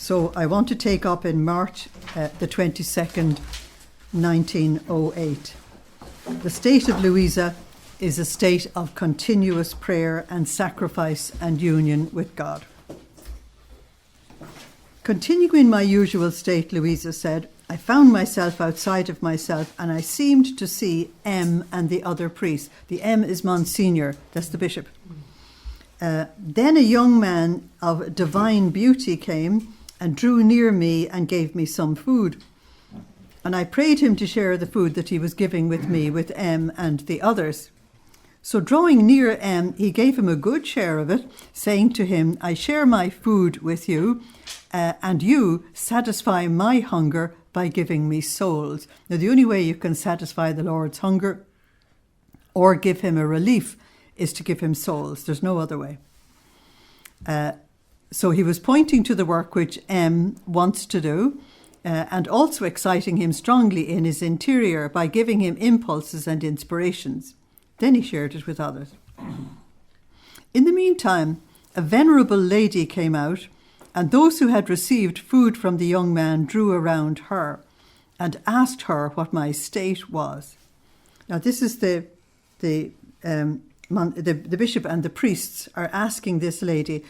So I want to take up in March the 22nd, 1908. The state of Luisa is a state of continuous prayer and sacrifice and union with God. Continuing my usual state, Luisa said, I found myself outside of myself and I seemed to see M and the other priests. The M is Monsignor, that's the bishop. Then a young man of divine beauty came and drew near me and gave me some food. And I prayed him to share the food that he was giving with me, with M and the others. So drawing near M, he gave him a good share of it, saying to him, I share my food with you, and you satisfy my hunger by giving me souls. Now, the only way you can satisfy the Lord's hunger or give him a relief is to give him souls. There's no other way. So he was pointing to the work which M wants to do, and also exciting him strongly in his interior by giving him impulses and inspirations. Then he shared it with others. In the meantime, a venerable lady came out, and those who had received food from the young man drew around her and asked her what my state was. Now, this is the bishop and the priests are asking this lady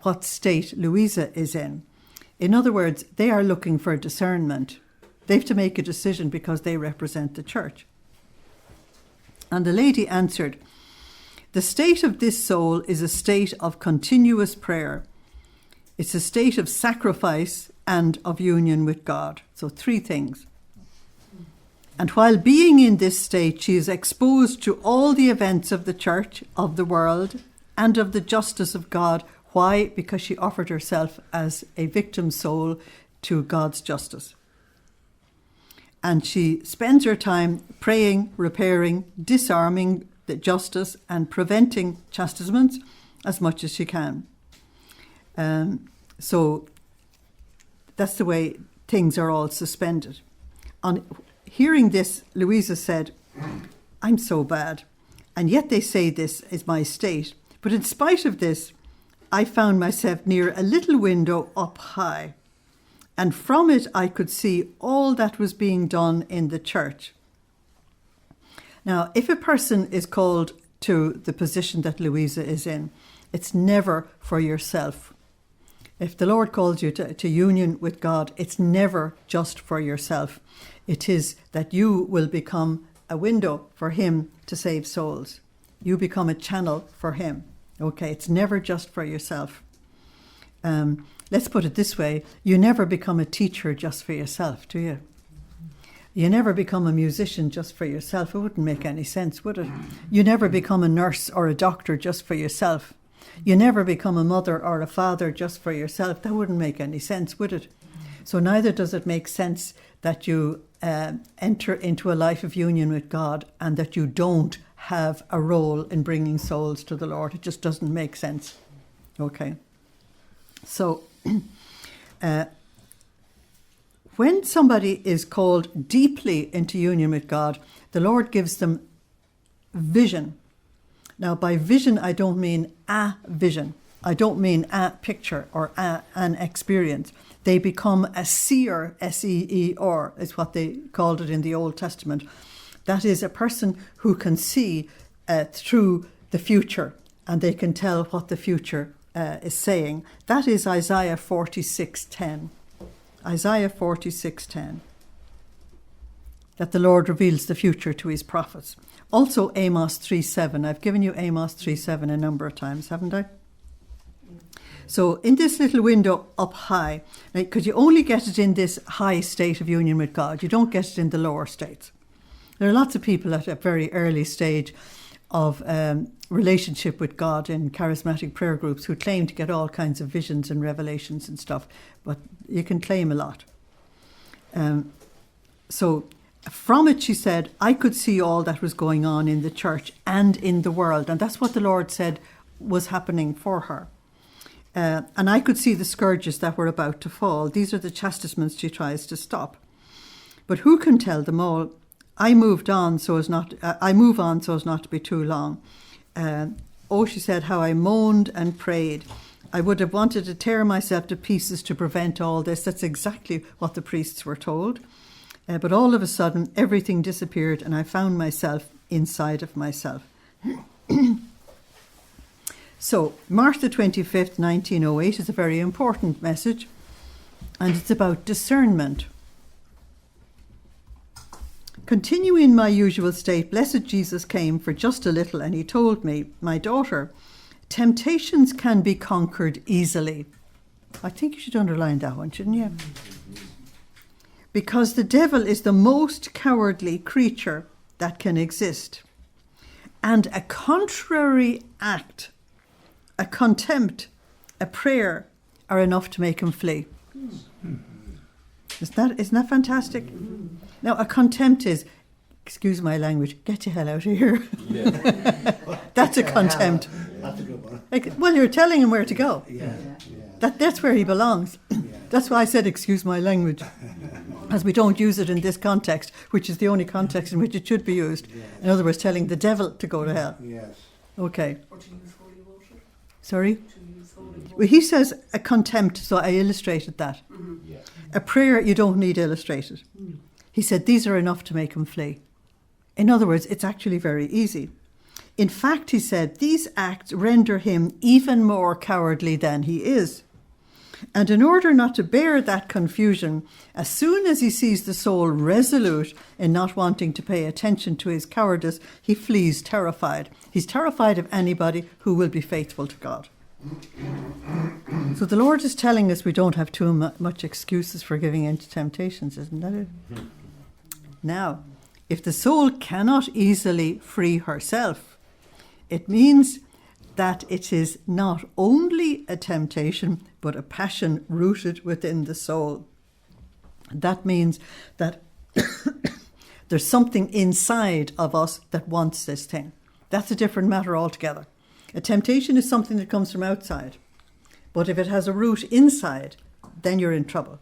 what state Luisa is in. In other words, they are looking for discernment. They have to make a decision because they represent the church. And the lady answered, the state of this soul is a state of continuous prayer. It's a state of sacrifice and of union with God. So 3 things. And while being in this state, she is exposed to all the events of the church, of the world, and of the justice of God. Why? Because she offered herself as a victim soul to God's justice. And she spends her time praying, repairing, disarming the justice and preventing chastisements as much as she can. So that's the way things are all suspended. On hearing this, Luisa said, I'm so bad, and yet they say this is my state. But in spite of this, I found myself near a little window up high, and from it I could see all that was being done in the church. Now, if a person is called to the position that Luisa is in, it's never for yourself. If the Lord calls you to union with God, it's never just for yourself. It is that you will become a window for him to save souls. You become a channel for him. Okay, it's never just for yourself. Let's put it this way. You never become a teacher just for yourself, do you? You never become a musician just for yourself. It wouldn't make any sense, would it? You never become a nurse or a doctor just for yourself. You never become a mother or a father just for yourself. That wouldn't make any sense, would it? So neither does it make sense that you enter into a life of union with God and that you don't have a role in bringing souls to the Lord. It just doesn't make sense. Okay. So when somebody is called deeply into union with God, the Lord gives them vision. Now, by vision, I don't mean a vision. I don't mean a picture or an experience. They become a seer, S-E-E-R, is what they called it in the Old Testament. That is a person who can see through the future, and they can tell what the future is saying. That is Isaiah 46:10. Isaiah 46:10. That the Lord reveals the future to his prophets. Also Amos 3:7. I've given you Amos 3:7 a number of times, haven't I? So in this little window up high, because you only get it in this high state of union with God. You don't get it in the lower states. There are lots of people at a very early stage of relationship with God in charismatic prayer groups who claim to get all kinds of visions and revelations and stuff, but you can claim a lot. So from it, she said, I could see all that was going on in the church and in the world, and that's what the Lord said was happening for her. And I could see the scourges that were about to fall. These are the chastisements she tries to stop. But who can tell them all? I move on so as not to be too long. She said, how I moaned and prayed. I would have wanted to tear myself to pieces to prevent all this. That's exactly what the priests were told. But all of a sudden, everything disappeared and I found myself inside of myself. So, March the 25th, 1908 is a very important message, and it's about discernment. Continuing my usual state, blessed Jesus came for just a little, and he told me, my daughter, temptations can be conquered easily. I think you should underline that one, shouldn't you? Because the devil is the most cowardly creature that can exist. And a contrary act, a contempt, a prayer are enough to make him flee. Isn't that fantastic? Now, a contempt is, excuse my language, get your hell out of here. Yeah. That's a contempt. That's a good one. Well, you're telling him where to go. Yeah. That's where he belongs. That's why I said, excuse my language. As we don't use it in this context, which is the only context in which it should be used. Yes. In other words, telling the devil to go to hell. Yes. Okay. Or to use holy water. Sorry? To use holy water. Well, he says a contempt, so I illustrated that. Mm-hmm. Yeah. A prayer you don't need illustrated. He said these are enough to make him flee. In other words, it's actually very easy. In fact, he said, these acts render him even more cowardly than he is. And in order not to bear that confusion, as soon as he sees the soul resolute in not wanting to pay attention to his cowardice, he flees terrified. He's terrified of anybody who will be faithful to God. So the Lord is telling us we don't have too much excuses for giving in to temptations, isn't that it? Now, if the soul cannot easily free herself, it means that it is not only a temptation, but a passion rooted within the soul. That means that there's something inside of us that wants this thing. That's a different matter altogether. A temptation is something that comes from outside. But if it has a root inside, then you're in trouble.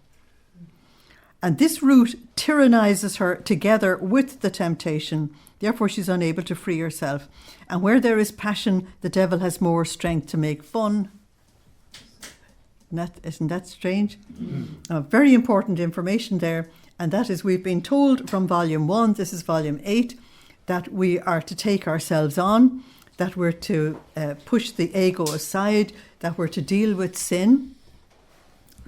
And this root tyrannizes her together with the temptation. Therefore, she's unable to free herself. And where there is passion, the devil has more strength to make fun. Isn't that strange? Very important information there. And that is, we've been told from volume 1, this is volume 8, that we are to take ourselves on, that we're to push the ego aside, that we're to deal with sin,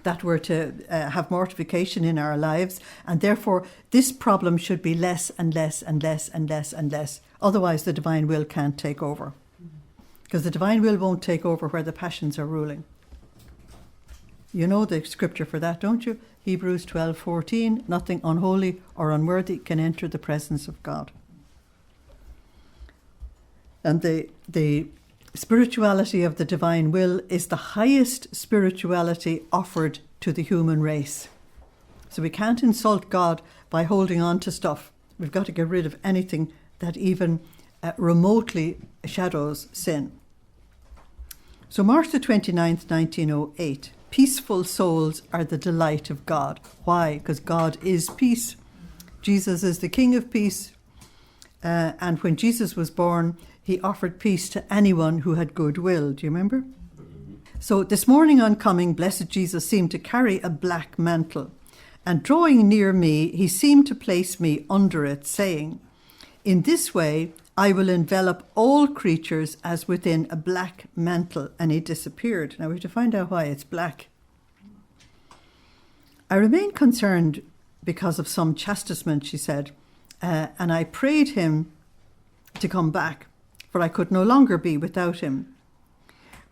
that we're to have mortification in our lives, and therefore this problem should be less and less and less and less and less. Otherwise the divine will can't take over. Because the divine will won't take over where the passions are ruling. You know the scripture for that, don't you? Hebrews 12:14, nothing unholy or unworthy can enter the presence of God. And the spirituality of the divine will is the highest spirituality offered to the human race. So we can't insult God by holding on to stuff. We've got to get rid of anything that even remotely shadows sin. So March the 29th, 1908, peaceful souls are the delight of God. Why? Because God is peace. Jesus is the King of peace. And when Jesus was born, he offered peace to anyone who had goodwill. Do you remember? So this morning on coming, blessed Jesus seemed to carry a black mantle. And drawing near me, he seemed to place me under it, saying, in this way, I will envelop all creatures as within a black mantle. And he disappeared. Now we have to find out why it's black. I remain concerned because of some chastisement, she said, and I prayed him to come back, for I could no longer be without him.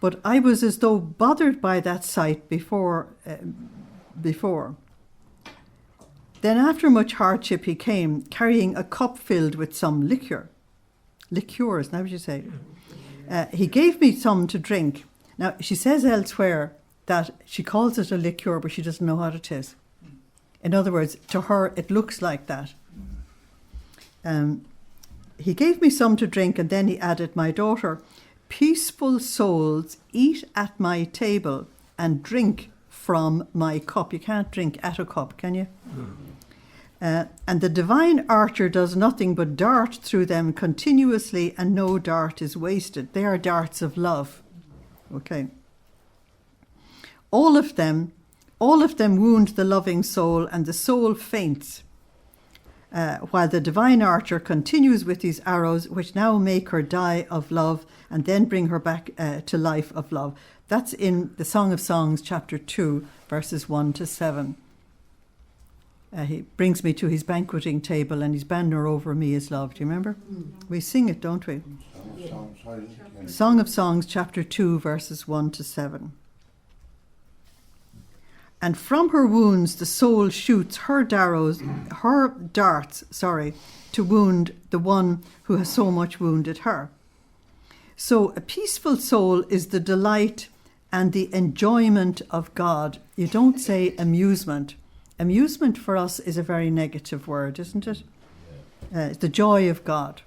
But I was as though bothered by that sight before. Then after much hardship he came, carrying a cup filled with some liquor. Liqueur, isn't that what you say? He gave me some to drink. Now, she says elsewhere that she calls it a liqueur, but she doesn't know what it is. In other words, to her, it looks like that. He gave me some to drink, and then he added, my daughter, peaceful souls eat at my table and drink from my cup. You can't drink at a cup, can you? And the divine archer does nothing but dart through them continuously, and no dart is wasted. They are darts of love. Okay. All of them wound the loving soul, and the soul faints, while the divine archer continues with these arrows, which now make her die of love and then bring her back to life of love. That's in the Song of Songs, chapter 2, verses 1 to 7. He brings me to his banqueting table, and his banner over me is love. Do you remember? We sing it, don't we? Song of Songs, chapter 2, verses 1 to 7. And from her wounds the soul shoots her darts, to wound the one who has so much wounded her. So a peaceful soul is the delight and the enjoyment of God. You don't say amusement. Amusement for us is a very negative word, isn't it? It's the joy of God.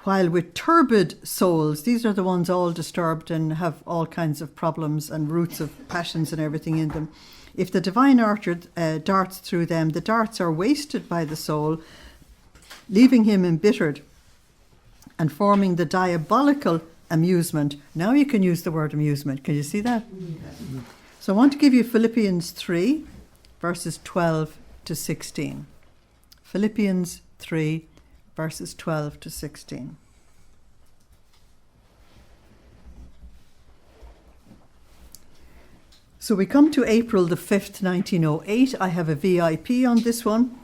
While with turbid souls, these are the ones all disturbed and have all kinds of problems and roots of passions and everything in them. If the divine archer darts through them, the darts are wasted by the soul, leaving him embittered and forming the diabolical amusement. Now you can use the word amusement. Can you see that? Mm-hmm. So I want to give you Philippians 3, verses 12 to 16. Philippians 3, verses 12 to 16. So we come to April the 5th, 1908. I have a VIP on this one.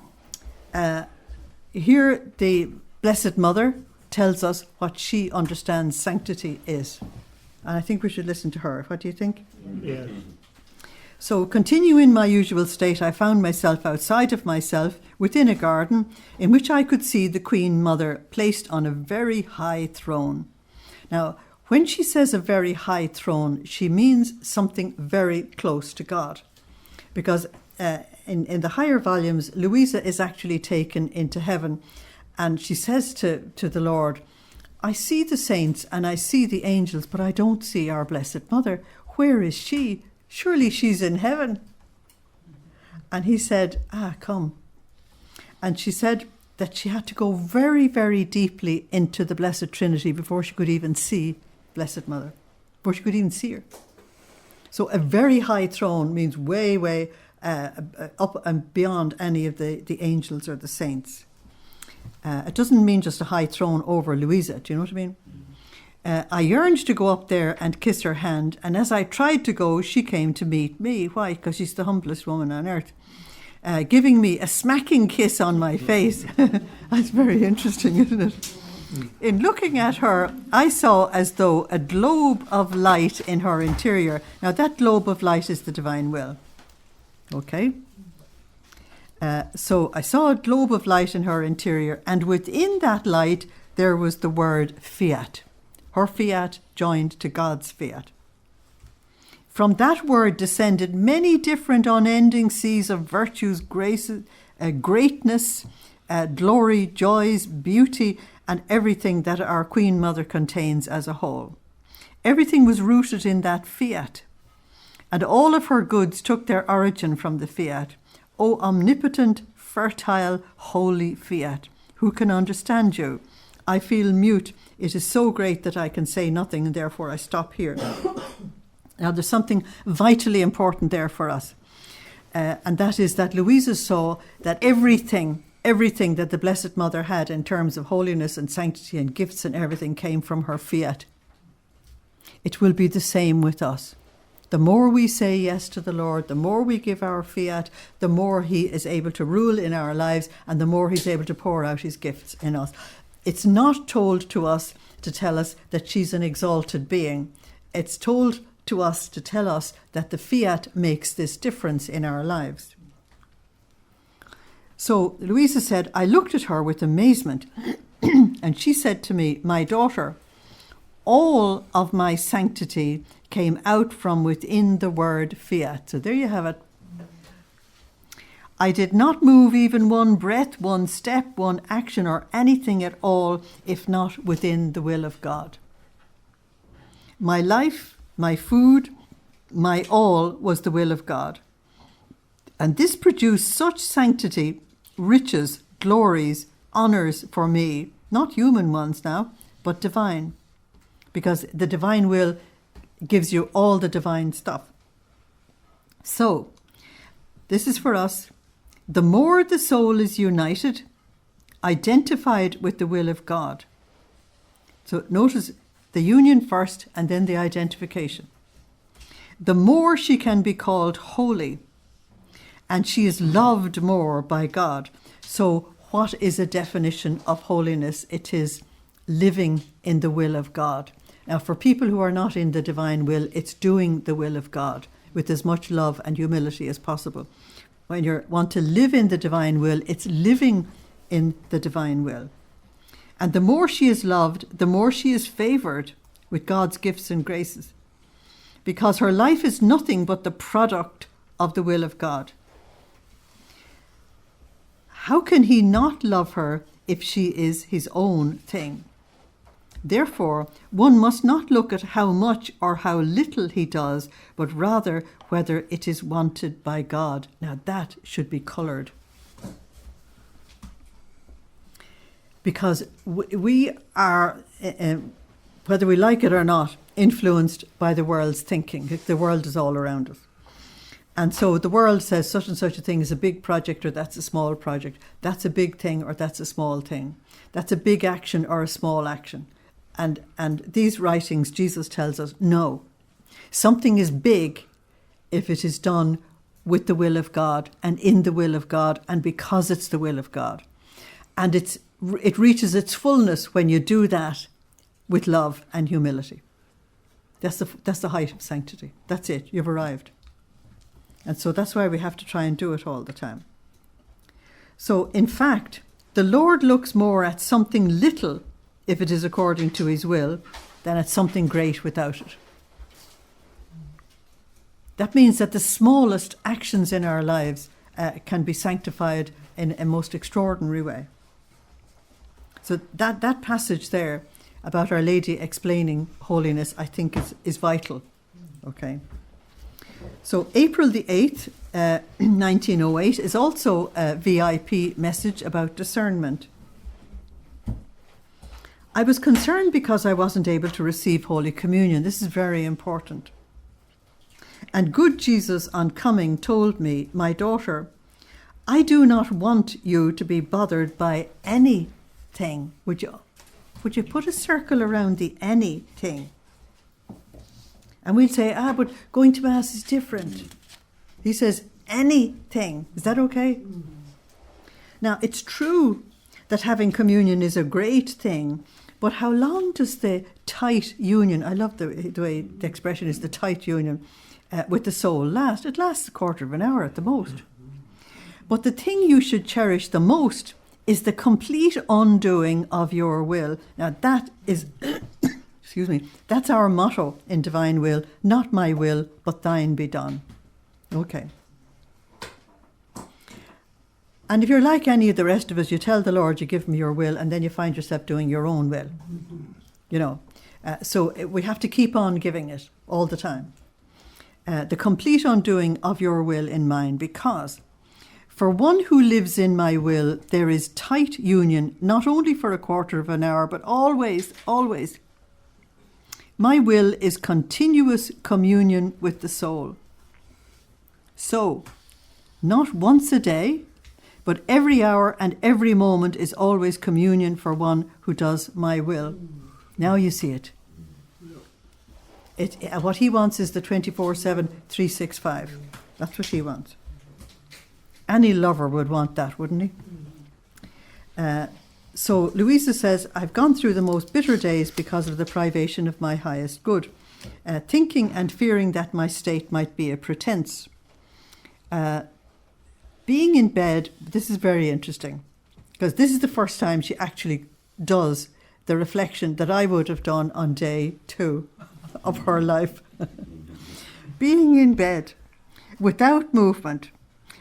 Here the Blessed Mother tells us what she understands sanctity is. And I think we should listen to her. What do you think? Yes. So, continuing my usual state, I found myself outside of myself, within a garden, in which I could see the Queen Mother placed on a very high throne. Now, when she says a very high throne, she means something very close to God. Because in the higher volumes, Luisa is actually taken into heaven, and she says to the Lord, I see the saints and I see the angels, but I don't see our Blessed Mother. Where is she? Surely she's in heaven. And he said, come. And she said that she had to go very, very deeply into the Blessed Trinity before she could even see Blessed Mother, before she could even see her. So a very high throne means way, way up and beyond any of the angels or the saints. It doesn't mean just a high throne over Luisa. Do you know what I mean? I yearned to go up there and kiss her hand, and as I tried to go, she came to meet me. Why? Because she's the humblest woman on earth. Giving me a smacking kiss on my face. That's very interesting, isn't it? In looking at her, I saw as though a globe of light in her interior. Now, that globe of light is the divine will. Okay? So I saw a globe of light in her interior, and within that light, there was the word fiat. Her fiat joined to God's fiat. From that word descended many different unending seas of virtues, graces, greatness, glory, joys, beauty, and everything that our Queen Mother contains as a whole. Everything was rooted in that fiat, and all of her goods took their origin from the fiat. O omnipotent, fertile, holy fiat, who can understand you? I feel mute. It is so great that I can say nothing, and therefore I stop here. Now, there's something vitally important there for us, and that is that Luisa saw that everything that the Blessed Mother had in terms of holiness and sanctity and gifts and everything came from her fiat. It will be the same with us. The more we say yes to the Lord, the more we give our fiat, the more he is able to rule in our lives, and the more he's able to pour out his gifts in us. It's not told to us to tell us that she's an exalted being. It's told to us to tell us that the fiat makes this difference in our lives. So Luisa said, I looked at her with amazement, and she said to me, my daughter, all of my sanctity came out from within the word fiat. So there you have it. I did not move even one breath, one step, one action, or anything at all, if not within the will of God. My life, my food, my all was the will of God. And this produced such sanctity, riches, glories, honours for me, not human ones now, but divine. Because the divine will gives you all the divine stuff. So, this is for us. The more the soul is united, identified with the will of God. So notice the union first and then the identification. The more she can be called holy, and she is loved more by God. So what is a definition of holiness? It is living in the will of God. Now, for people who are not in the divine will, it's doing the will of God with as much love and humility as possible. When you want to live in the divine will, it's living in the divine will. And the more she is loved, the more she is favoured with God's gifts and graces, because her life is nothing but the product of the will of God. How can he not love her if she is his own thing? Therefore, one must not look at how much or how little he does, but rather whether it is wanted by God. Now that should be coloured. Because we are, whether we like it or not, influenced by the world's thinking. The world is all around us. And so the world says such and such a thing is a big project or that's a small project. That's a big thing or that's a small thing. That's a big action or a small action. And these writings, Jesus tells us, no. Something is big if it is done with the will of God and in the will of God and because it's the will of God. And it reaches its fullness when you do that with love and humility. That's the height of sanctity. That's it. You've arrived. And so that's why we have to try and do it all the time. So, in fact, the Lord looks more at something little, if it is according to his will, than at something great without it. That means that the smallest actions in our lives can be sanctified in a most extraordinary way. So that passage there about Our Lady explaining holiness, I think is vital. Okay. So April the 8th, 1908 is also a VIP message about discernment. I was concerned because I wasn't able to receive Holy Communion. This is very important. And good Jesus on coming told me, my daughter, I do not want you to be bothered by anything. Would you put a circle around the anything? And we'd say, but going to Mass is different. He says, anything. Is that okay? Now, it's true that having communion is a great thing, but how long does the tight union, I love the way the expression is, the tight union with the soul last? It lasts a quarter of an hour at the most. But the thing you should cherish the most is the complete undoing of your will. Now, that is... Excuse me, that's our motto in divine will, not my will, but thine be done. Okay. And if you're like any of the rest of us, you tell the Lord, you give him your will, and then you find yourself doing your own will. You know, so we have to keep on giving it all the time. The complete undoing of your will in mine, because for one who lives in my will, there is tight union, not only for a quarter of an hour, but always, always. My will is continuous communion with the soul. So, not once a day, but every hour and every moment is always communion for one who does my will. Now you see it. What he wants is the 24/7, 365. That's what he wants. Any lover would want that, wouldn't he? So Luisa says, I've gone through the most bitter days because of the privation of my highest good, thinking and fearing that my state might be a pretense. Being in bed, this is very interesting, because this is the first time she actually does the reflection that I would have done on day 2 of her life. Being in bed, without movement,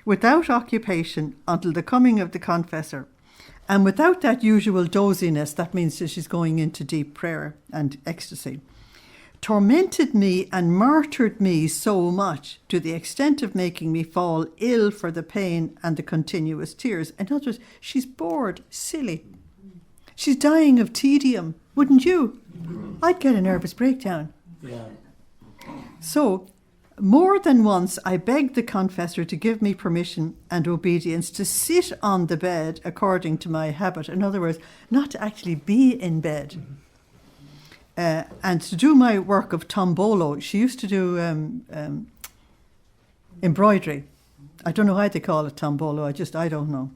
without occupation until the coming of the confessor, and without that usual doziness, that means that she's going into deep prayer and ecstasy, tormented me and martyred me so much to the extent of making me fall ill for the pain and the continuous tears. In other words, she's bored, silly. She's dying of tedium, wouldn't you? I'd get a nervous breakdown. Yeah. So, more than once I begged the confessor to give me permission and obedience to sit on the bed according to my habit. In other words, not to actually be in bed. And to do my work of tombolo. She used to do embroidery. I don't know why they call it tombolo, I don't know.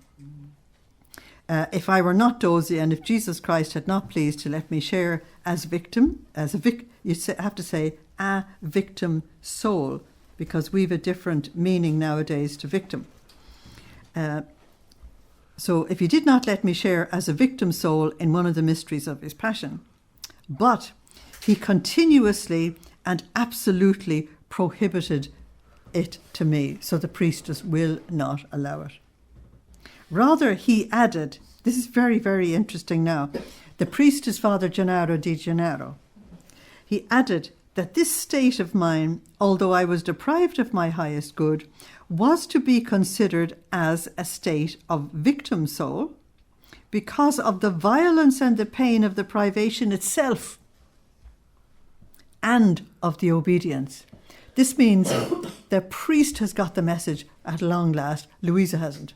If I were not dozy and if Jesus Christ had not pleased to let me share as victim, you have to say a victim soul, because we've a different meaning nowadays to victim. So if he did not let me share as a victim soul in one of the mysteries of his passion, but he continuously and absolutely prohibited it to me, so the priestess will not allow it. Rather, he added, this is very, very interesting now, the priest is Father Gennaro di Gennaro. He added that this state of mine, although I was deprived of my highest good, was to be considered as a state of victim soul because of the violence and the pain of the privation itself and of the obedience. This means the priest has got the message at long last. Luisa hasn't.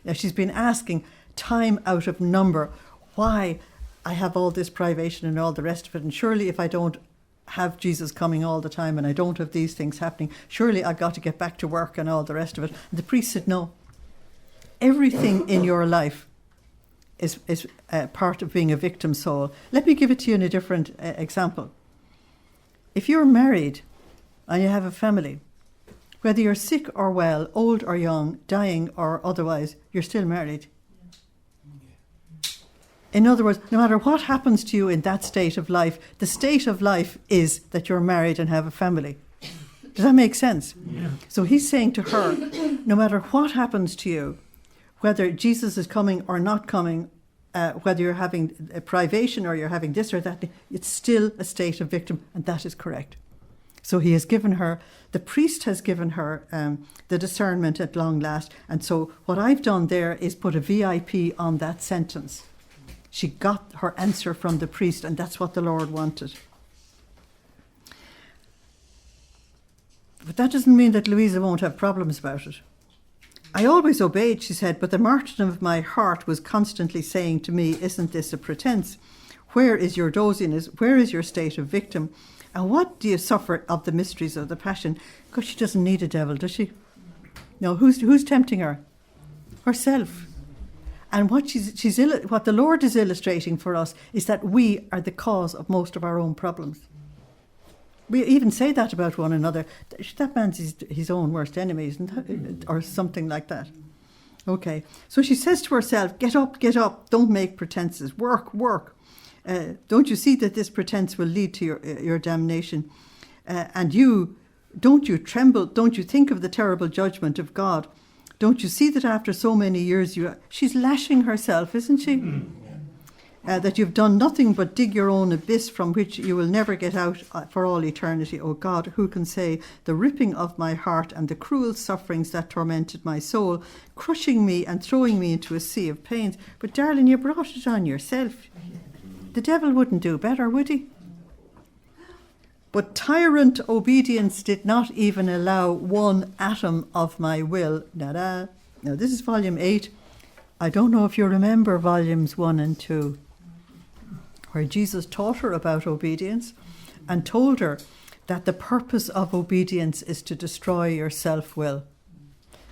Now, she's been asking time out of number why I have all this privation and all the rest of it, and surely if I don't have Jesus coming all the time and I don't have these things happening, surely I've got to get back to work and all the rest of it. And the priest said, no. Everything in your life is part of being a victim soul. Let me give it to you in a different example. If you're married and you have a family, whether you're sick or well, old or young, dying or otherwise, you're still married. In other words, no matter what happens to you in that state of life, the state of life is that you're married and have a family. Does that make sense? Yeah. So he's saying to her, no matter what happens to you, whether Jesus is coming or not coming, whether you're having a privation or you're having this or that, it's still a state of victim, and that is correct. So he has given her, the priest has given her the discernment at long last. And so what I've done there is put a VIP on that sentence. She got her answer from the priest, and that's what the Lord wanted. But that doesn't mean that Luisa won't have problems about it. I always obeyed, she said, but the martyrdom of my heart was constantly saying to me, isn't this a pretense? Where is your doziness? Where is your state of victim? And what do you suffer of the mysteries of the passion? Because she doesn't need a devil, does she? No, who's tempting her? Herself. And what what the Lord is illustrating for us is that we are the cause of most of our own problems. We even say that about one another. That man's his own worst enemy, isn't that? Or something like that. Okay. So she says to herself, get up, don't make pretenses, work. Don't you see that this pretense will lead to your damnation? And don't you tremble? Don't you think of the terrible judgment of God? Don't you see that after so many years, she's lashing herself, isn't she? That you've done nothing but dig your own abyss from which you will never get out for all eternity. Oh God, who can say the ripping of my heart and the cruel sufferings that tormented my soul, crushing me and throwing me into a sea of pains? But darling, you brought it on yourself. The devil wouldn't do better, would he? But tyrant obedience did not even allow one atom of my will. Now this is volume 8. I don't know if you remember volumes 1 and 2, where Jesus taught her about obedience and told her that the purpose of obedience is to destroy your self-will.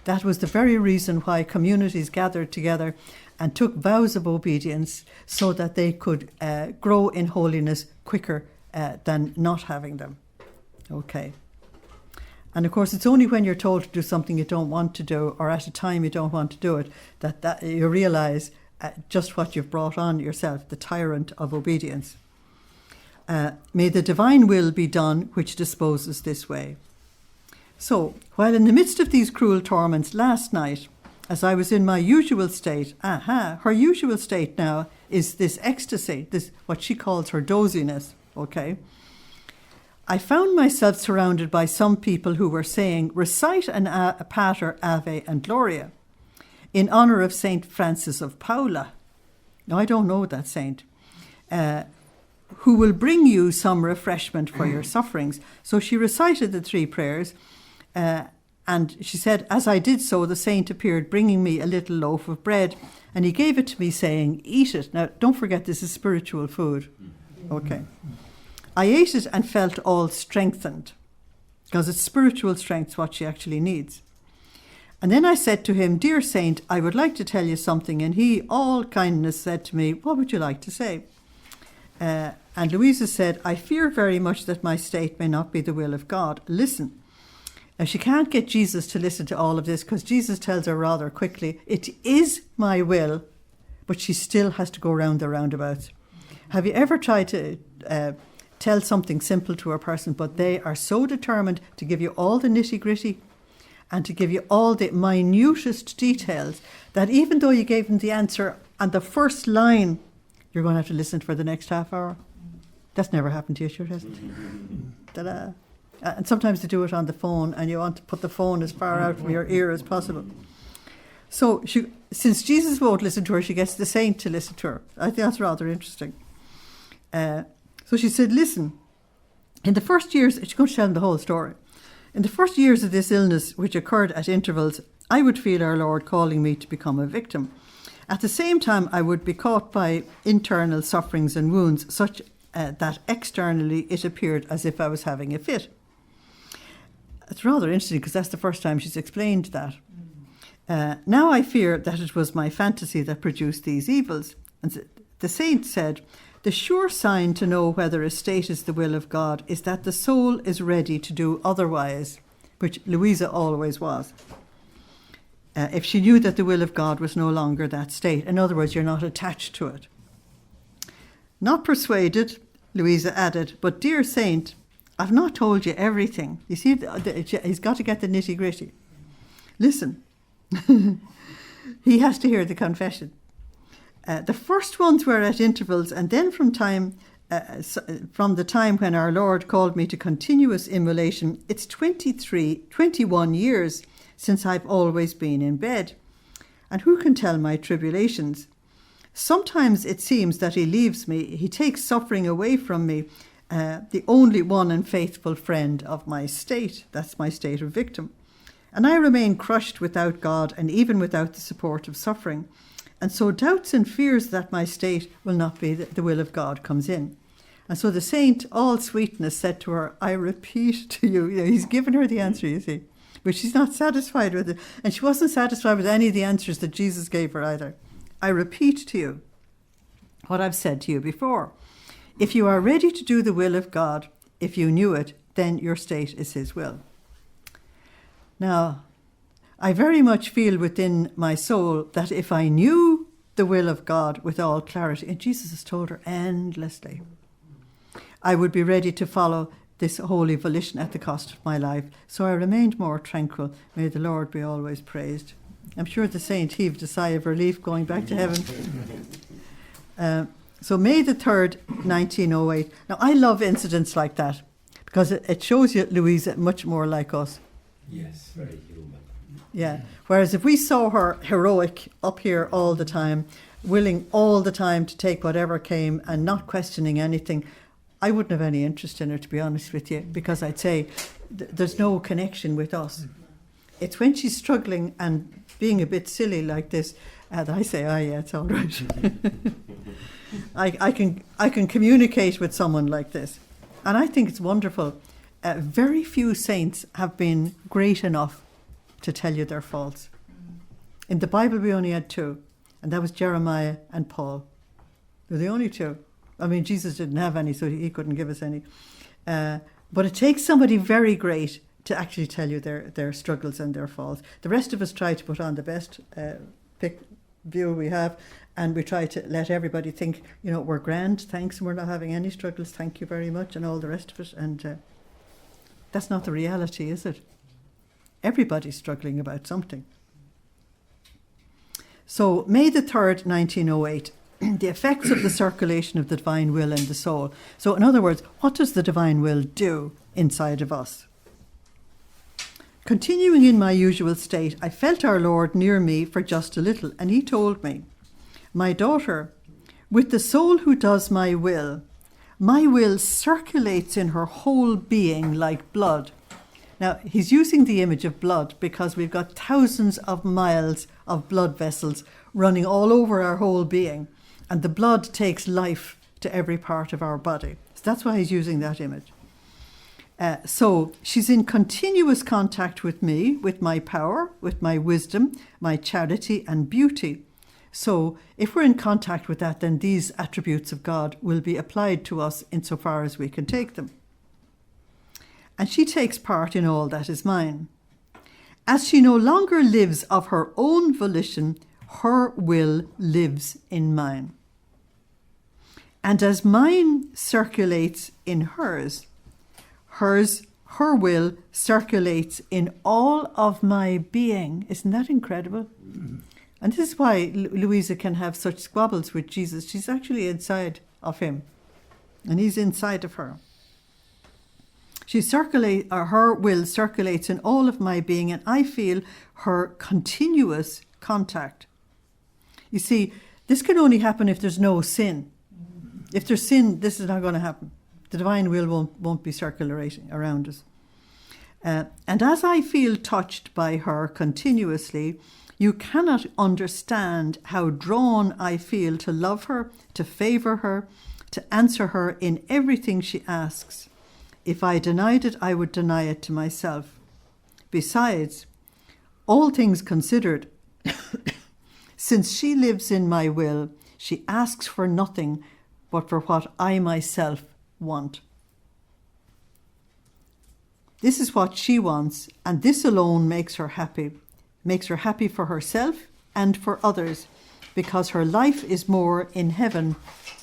That was the very reason why communities gathered together and took vows of obedience, so that they could grow in holiness quicker than not having them. Okay. And of course, it's only when you're told to do something you don't want to do, or at a time you don't want to do it, that you realise just what you've brought on yourself, the tyrant of obedience. May the divine will be done which disposes this way. So, while in the midst of these cruel torments last night, as I was in my usual state, her usual state now is this ecstasy, this what she calls her doziness, okay? I found myself surrounded by some people who were saying, recite a Pater, Ave and Gloria in honour of St. Francis of Paula. Now, I don't know that saint. who will bring you some refreshment for your sufferings. So she recited the 3 prayers, and she said, as I did so, the saint appeared, bringing me a little loaf of bread, and he gave it to me, saying, eat it. Now, don't forget, this is spiritual food. Okay. I ate it and felt all strengthened, because it's spiritual strength what she actually needs. And then I said to him, dear saint, I would like to tell you something. And he, all kindness, said to me, what would you like to say? And Luisa said, I fear very much that my state may not be the will of God. Listen. Now, she can't get Jesus to listen to all of this, because Jesus tells her rather quickly, it is my will, but she still has to go round the roundabouts. Have you ever tried to tell something simple to a person, but they are so determined to give you all the nitty-gritty and to give you all the minutest details that even though you gave them the answer on the first line, you're going to have to listen for the next half hour? That's never happened to you, sure hasn't it? Ta-da. And sometimes they do it on the phone, and you want to put the phone as far out from your ear as possible. So since Jesus won't listen to her, she gets the saint to listen to her. I think that's rather interesting. So she said, listen, in the first years, she's going to tell them the whole story. In the first years of this illness, which occurred at intervals, I would feel our Lord calling me to become a victim. At the same time, I would be caught by internal sufferings and wounds, such that externally it appeared as if I was having a fit. It's rather interesting, because that's the first time she's explained that. Now I fear that it was my fantasy that produced these evils. And the saint said, the sure sign to know whether a state is the will of God is that the soul is ready to do otherwise, which Luisa always was. If she knew that the will of God was no longer that state. In other words, you're not attached to it. Not persuaded, Luisa added, but dear saint, I've not told you everything. You see, he's got to get the nitty-gritty. Listen, he has to hear the confession. The first ones were at intervals, and then from the time when our Lord called me to continuous immolation, it's 21 years since I've always been in bed. And who can tell my tribulations? Sometimes it seems that he leaves me, he takes suffering away from me, the only one and faithful friend of my state. That's my state of victim. And I remain crushed without God and even without the support of suffering. And so doubts and fears that my state will not be the will of God comes in. And so the saint, all sweetness, said to her, I repeat to you, he's given her the answer, you see, but she's not satisfied with it. And she wasn't satisfied with any of the answers that Jesus gave her either. I repeat to you what I've said to you before. If you are ready to do the will of God, if you knew it, then your state is his will. Now, I very much feel within my soul that if I knew the will of God with all clarity, and Jesus has told her endlessly, I would be ready to follow this holy volition at the cost of my life. So I remained more tranquil. May the Lord be always praised. I'm sure the saint heaved a sigh of relief going back to heaven. So May the 3rd, 1908. Now, I love incidents like that because it shows you Luisa much more like us. Yes, very human. Yeah. Whereas if we saw her heroic up here all the time, willing all the time to take whatever came and not questioning anything, I wouldn't have any interest in her, to be honest with you, because I'd say there's no connection with us. It's when she's struggling and being a bit silly like this that I say, oh yeah, it's all right. I can communicate with someone like this. And I think it's wonderful. Very few saints have been great enough to tell you their faults. In the Bible, we only had 2, and that was Jeremiah and Paul. They're the only 2. I mean, Jesus didn't have any, so he couldn't give us any. But it takes somebody very great to actually tell you their struggles and their faults. The rest of us try to put on the best view we have, and we try to let everybody think, we're grand, thanks, and we're not having any struggles, thank you very much, and all the rest of it. And that's not the reality, is it? Everybody's struggling about something. So, May the 3rd, 1908, the effects of the circulation of the divine will in the soul. So, in other words, what does the divine will do inside of us? Continuing in my usual state, I felt our Lord near me for just a little, and he told me, my daughter, with the soul who does my will, My will circulates in her whole being like blood. Now, he's using the image of blood because we've got thousands of miles of blood vessels running all over our whole being, and the blood takes life to every part of our body. So that's why he's using that image. So she's in continuous contact with me, with my power, with my wisdom, my charity and beauty. So if we're in contact with that, then these attributes of God will be applied to us insofar as we can take them. And she takes part in all that is mine. As she no longer lives of her own volition, her will lives in mine. And as mine circulates in hers, her will circulates in all of my being. Isn't that incredible? And this is why Luisa can have such squabbles with Jesus. She's actually inside of him, and he's inside of her. Her will circulates in all of my being, and I feel her continuous contact. You see, this can only happen if there's no sin. If there's sin, this is not going to happen. The divine will won't be circulating around us. And as I feel touched by her continuously, you cannot understand how drawn I feel to love her, to favour her, to answer her in everything she asks. If I denied it, I would deny it to myself. Besides, all things considered, since she lives in my will, she asks for nothing but for what I myself want. This is what she wants, and this alone makes her happy for herself and for others, because her life is more in heaven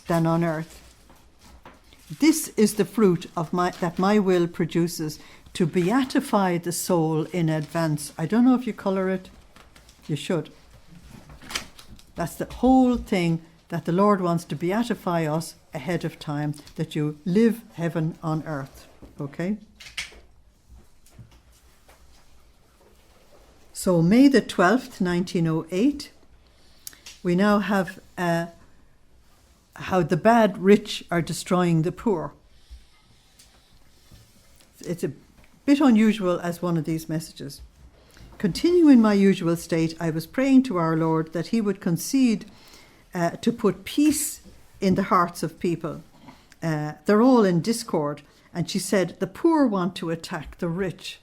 than on earth. This is the fruit of that my will produces, to beatify the soul in advance. I don't know if you colour it. You should. That's the whole thing, that the Lord wants to beatify us ahead of time, that you live heaven on earth. Okay? So May the 12th, 1908, we now have how the bad rich are destroying the poor. It's a bit unusual as one of these messages. Continuing in my usual state, I was praying to our Lord that he would concede to put peace in the hearts of people. They're all in discord. And she said, the poor want to attack the rich.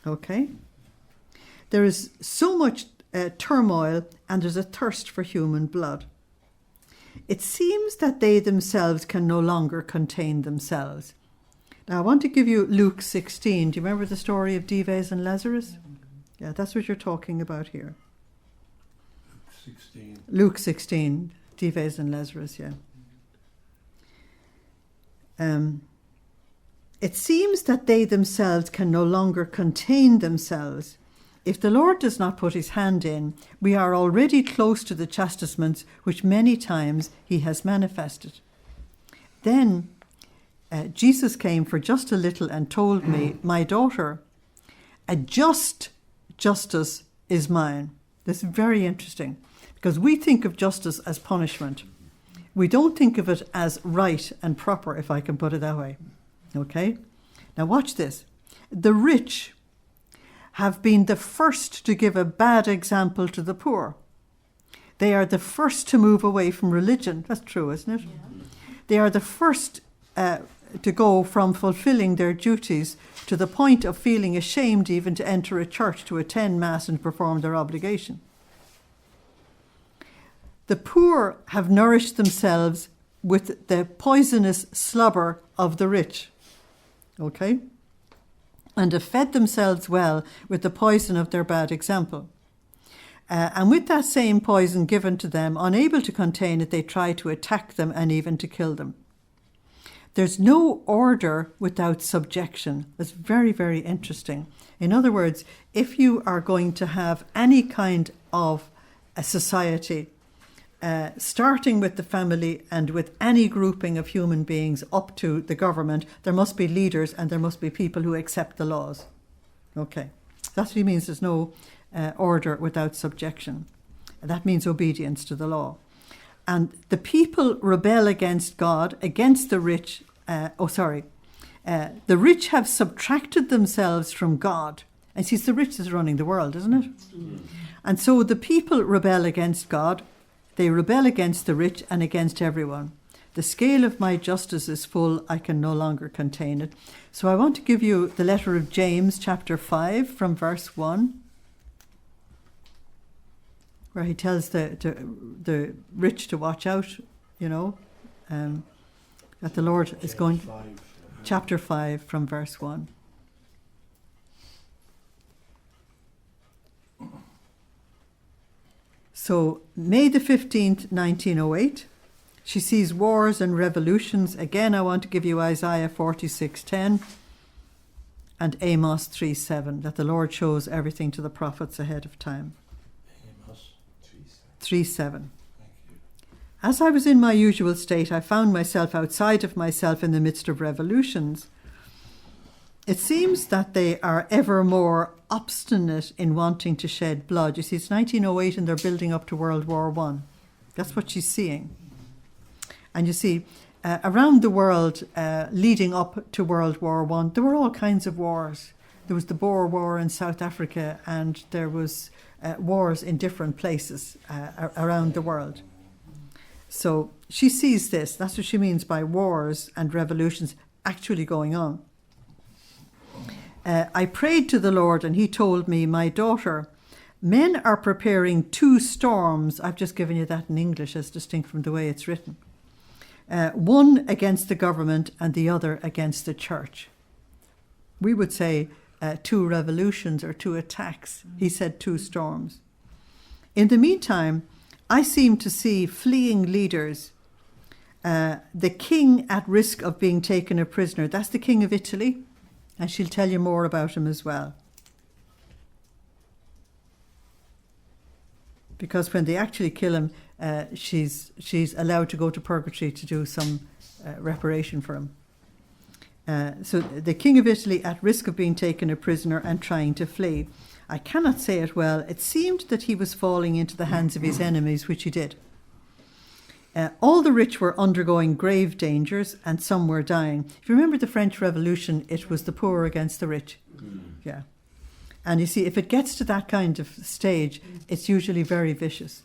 Okay? There is so much turmoil, and there's a thirst for human blood. It seems that they themselves can no longer contain themselves. Now, I want to give you Luke 16. Do you remember the story of Dives and Lazarus? Yeah, that's what you're talking about here. 16. Luke 16, Dives and Lazarus, yeah. It seems that they themselves can no longer contain themselves. If the Lord does not put his hand in, we are already close to the chastisements which many times he has manifested. Then Jesus came for just a little and told me, my daughter, a just justice is mine. This is very interesting, because we think of justice as punishment. We don't think of it as right and proper, if I can put it that way. Okay? Now watch this. The rich have been the first to give a bad example to the poor. They are the first to move away from religion. That's true, isn't it? Yeah. They are the first to go from fulfilling their duties to the point of feeling ashamed even to enter a church, to attend Mass and perform their obligation. The poor have nourished themselves with the poisonous slobber of the rich. Okay? And have fed themselves well with the poison of their bad example. And with that same poison given to them, unable to contain it, they try to attack them and even to kill them. There's no order without subjection. That's very, very interesting. In other words, if you are going to have any kind of a society, starting with the family and with any grouping of human beings up to the government, there must be leaders and there must be people who accept the laws. Okay. That's what he means, there's no order without subjection. That means obedience to the law. And the people rebel against God, against the rich. The rich have subtracted themselves from God. And see, it's the rich that's running the world, isn't it? And so the people rebel against God. They rebel against the rich and against everyone. The scale of my justice is full. I can no longer contain it. So I want to give you the letter of James, chapter 5, from verse 1. Where he tells the rich to watch out, that the Lord is going. Chapter 5 from verse 1. So, May the 15th, 1908, she sees wars and revolutions. Again, I want to give you Isaiah 46:10 and Amos 3:7, that the Lord shows everything to the prophets ahead of time. 3:7. As I was in my usual state, I found myself outside of myself in the midst of revolutions. It seems that they are ever more obstinate in wanting to shed blood. You see, it's 1908 and they're building up to World War I. That's what she's seeing. And you see, around the world, leading up to World War I, there were all kinds of wars. There was the Boer War in South Africa, and there was wars in different places around the world. So she sees this. That's what she means by wars and revolutions actually going on. I prayed to the Lord and he told me, my daughter, men are preparing two storms. I've just given you that in English as distinct from the way it's written. One against the government and the other against the church. We would say two revolutions or two attacks. He said two storms. In the meantime, I seem to see fleeing leaders, the king at risk of being taken a prisoner. That's the king of Italy, and she'll tell you more about him as well. Because when they actually kill him, she's allowed to go to purgatory to do some reparation for him. So the king of Italy at risk of being taken a prisoner and trying to flee. I cannot say it well. It seemed that he was falling into the hands of his enemies, which he did. All the rich were undergoing grave dangers and some were dying. If you remember the French Revolution, it was the poor against the rich. Yeah. And you see, if it gets to that kind of stage, it's usually very vicious,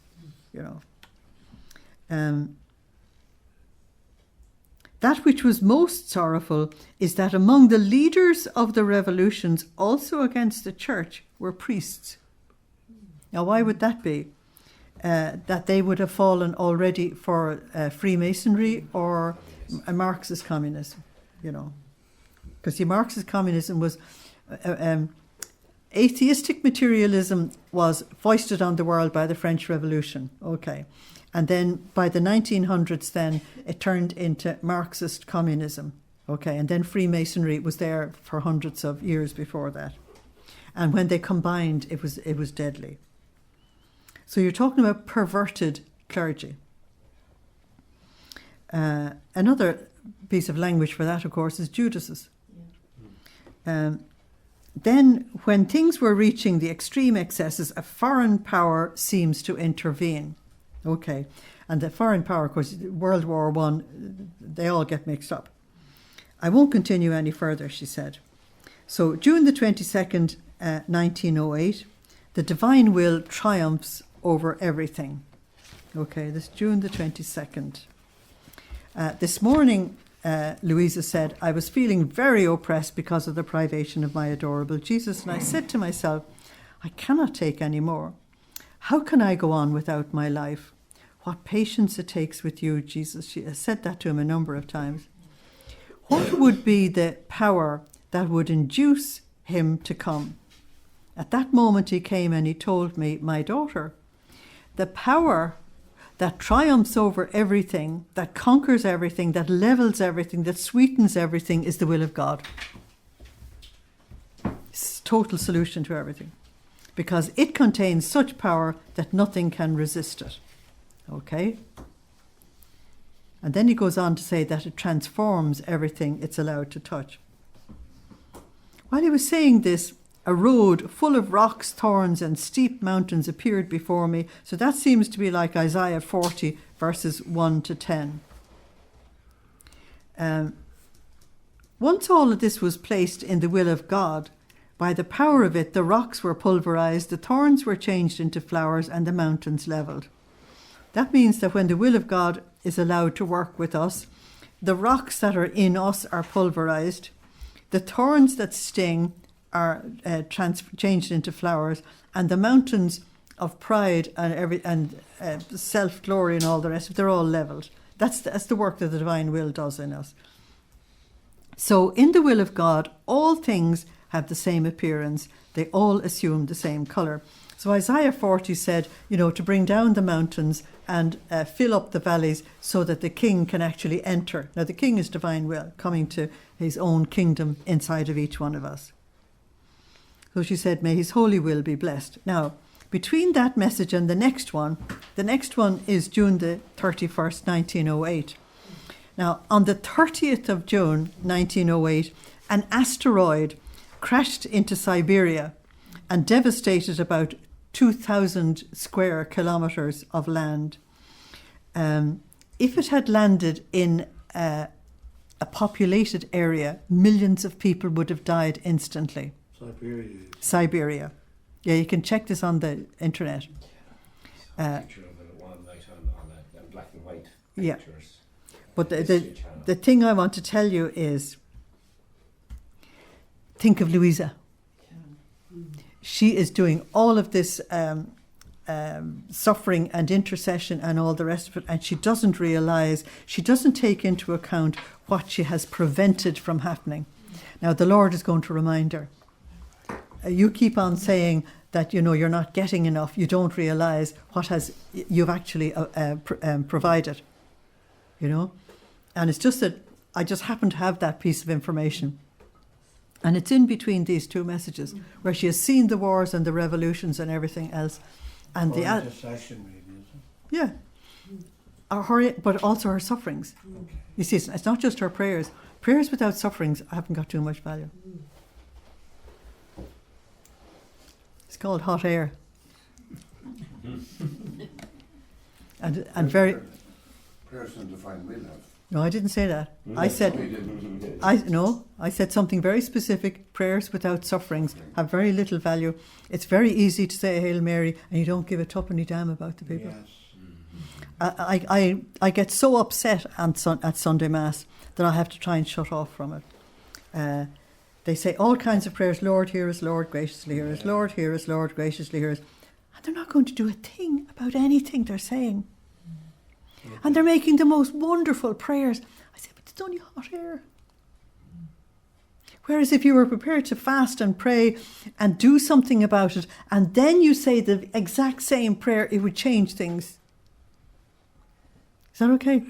That which was most sorrowful is that among the leaders of the revolutions, also against the church, were priests. Now, why would that be? That they would have fallen already for Freemasonry or a Marxist communism, Because the Marxist communism was... atheistic materialism was foisted on the world by the French Revolution. Okay. And then by the 1900s, then it turned into Marxist communism. Okay. And then Freemasonry was there for hundreds of years before that. And when they combined, it was deadly. So you're talking about perverted clergy. Another piece of language for that, of course, is Judas's. Then, when things were reaching the extreme excesses, a foreign power seems to intervene. Okay. And the foreign power, of course, World War I, they all get mixed up. I won't continue any further, she said. So, June the 22nd, 1908, the divine will triumphs over everything. Okay, this June the 22nd. This morning, Luisa said, I was feeling very oppressed because of the privation of my adorable Jesus. And I said to myself, I cannot take any more. How can I go on without my life? What patience it takes with you, Jesus. She has said that to him a number of times. What would be the power that would induce him to come? At that moment he came and he told me, my daughter, the power that triumphs over everything, that conquers everything, that levels everything, that sweetens everything is the will of God. It's total solution to everything. Because it contains such power that nothing can resist it. Okay? And then he goes on to say that it transforms everything it's allowed to touch. While he was saying this, A road full of rocks, thorns, and steep mountains appeared before me. So that seems to be like Isaiah 40, verses 1 to 10. Once all of this was placed in the will of God, by the power of it, the rocks were pulverized, the thorns were changed into flowers, and the mountains leveled. That means that when the will of God is allowed to work with us, the rocks that are in us are pulverized, the thorns that sting are changed into flowers, and the mountains of pride and self-glory and all the rest, they're all leveled. That's the work that the divine will does in us. So in the will of God, all things have the same appearance. They all assume the same colour. So Isaiah 40 said, to bring down the mountains and fill up the valleys so that the king can actually enter. Now the king is divine will, coming to his own kingdom inside of each one of us. So she said, may his holy will be blessed. Now, between that message and the next one is June the 31st, 1908. Now, on the 30th of June, 1908, an asteroid crashed into Siberia and devastated about 2,000 square kilometres of land. If it had landed in a populated area, millions of people would have died instantly. Siberia. Yeah, you can check this on the internet. A picture of it one night on that black and white Yeah. pictures. But the thing I want to tell you is, think of Luisa. She is doing all of this suffering and intercession and all the rest of it, and she doesn't realise, she doesn't take into account what she has prevented from happening. Now the Lord is going to remind her. You keep on saying that you're not getting enough. You don't realise what you've actually provided. And it's just that I just happen to have that piece of information. And it's in between these two messages where she has seen the wars and the revolutions and everything else. And intercession, maybe, is it? Yeah. But also her sufferings. Okay. You see, it's not just her prayers. Prayers without sufferings haven't got too much value. It's called hot air. and very... Prayers in divine will have. No, I didn't say that. I said something very specific. Prayers without sufferings have very little value. It's very easy to say Hail Mary and you don't give a tuppenny damn about the people. Yes. I get so upset at Sunday Mass that I have to try and shut off from it. They say all kinds of prayers, Lord, hear us, Lord, graciously hear us, Lord, hear us, Lord, graciously hear us. And they're not going to do a thing about anything they're saying. And they're making the most wonderful prayers. I say, but it's only hot air. Whereas if you were prepared to fast and pray and do something about it, and then you say the exact same prayer, it would change things. Is that okay?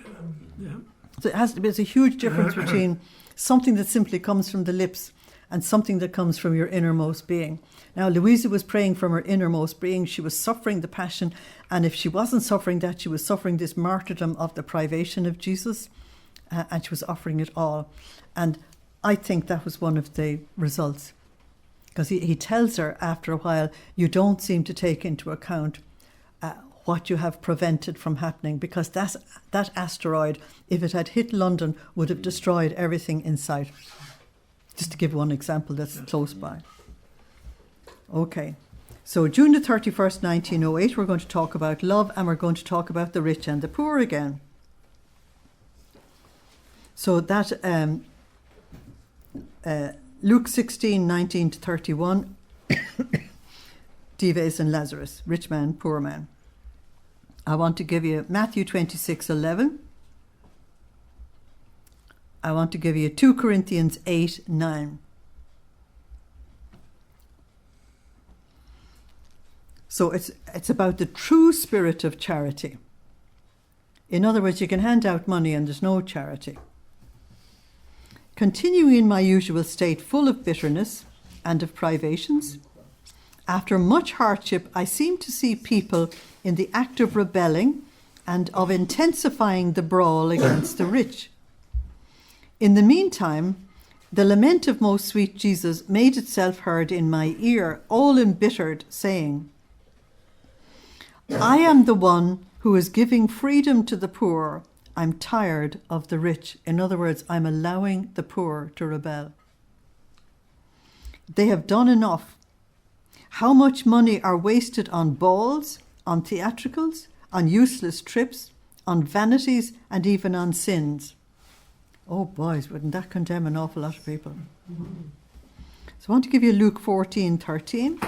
Yeah. So there's a huge difference between something that simply comes from the lips and something that comes from your innermost being. Now, Luisa was praying from her innermost being. She was suffering the passion, and if she wasn't suffering that, she was suffering this martyrdom of the privation of Jesus, and she was offering it all. And I think that was one of the results, because he tells her after a while, you don't seem to take into account what you have prevented from happening, because that asteroid, if it had hit London, would have destroyed everything in sight. Just to give one example that's close by. Okay, so June the 31st, 1908, we're going to talk about love, and we're going to talk about the rich and the poor again. So that Luke 16, 19 to 31, Dives and Lazarus, rich man, poor man. I want to give you Matthew 26, 11. I want to give you 2 Corinthians 8, 9. So it's about the true spirit of charity. In other words, you can hand out money and there's no charity. Continuing in my usual state, full of bitterness and of privations, after much hardship, I seem to see people in the act of rebelling and of intensifying the brawl against the rich. In the meantime, The lament of most sweet Jesus made itself heard in my ear, all embittered, saying, I am the one who is giving freedom to the poor. I'm tired of the rich. In other words, I'm allowing the poor to rebel. They have done enough. How much money are wasted on balls, on theatricals, on useless trips, on vanities, and even on sins. Oh, boys, wouldn't that condemn an awful lot of people? So I want to give you Luke 14:13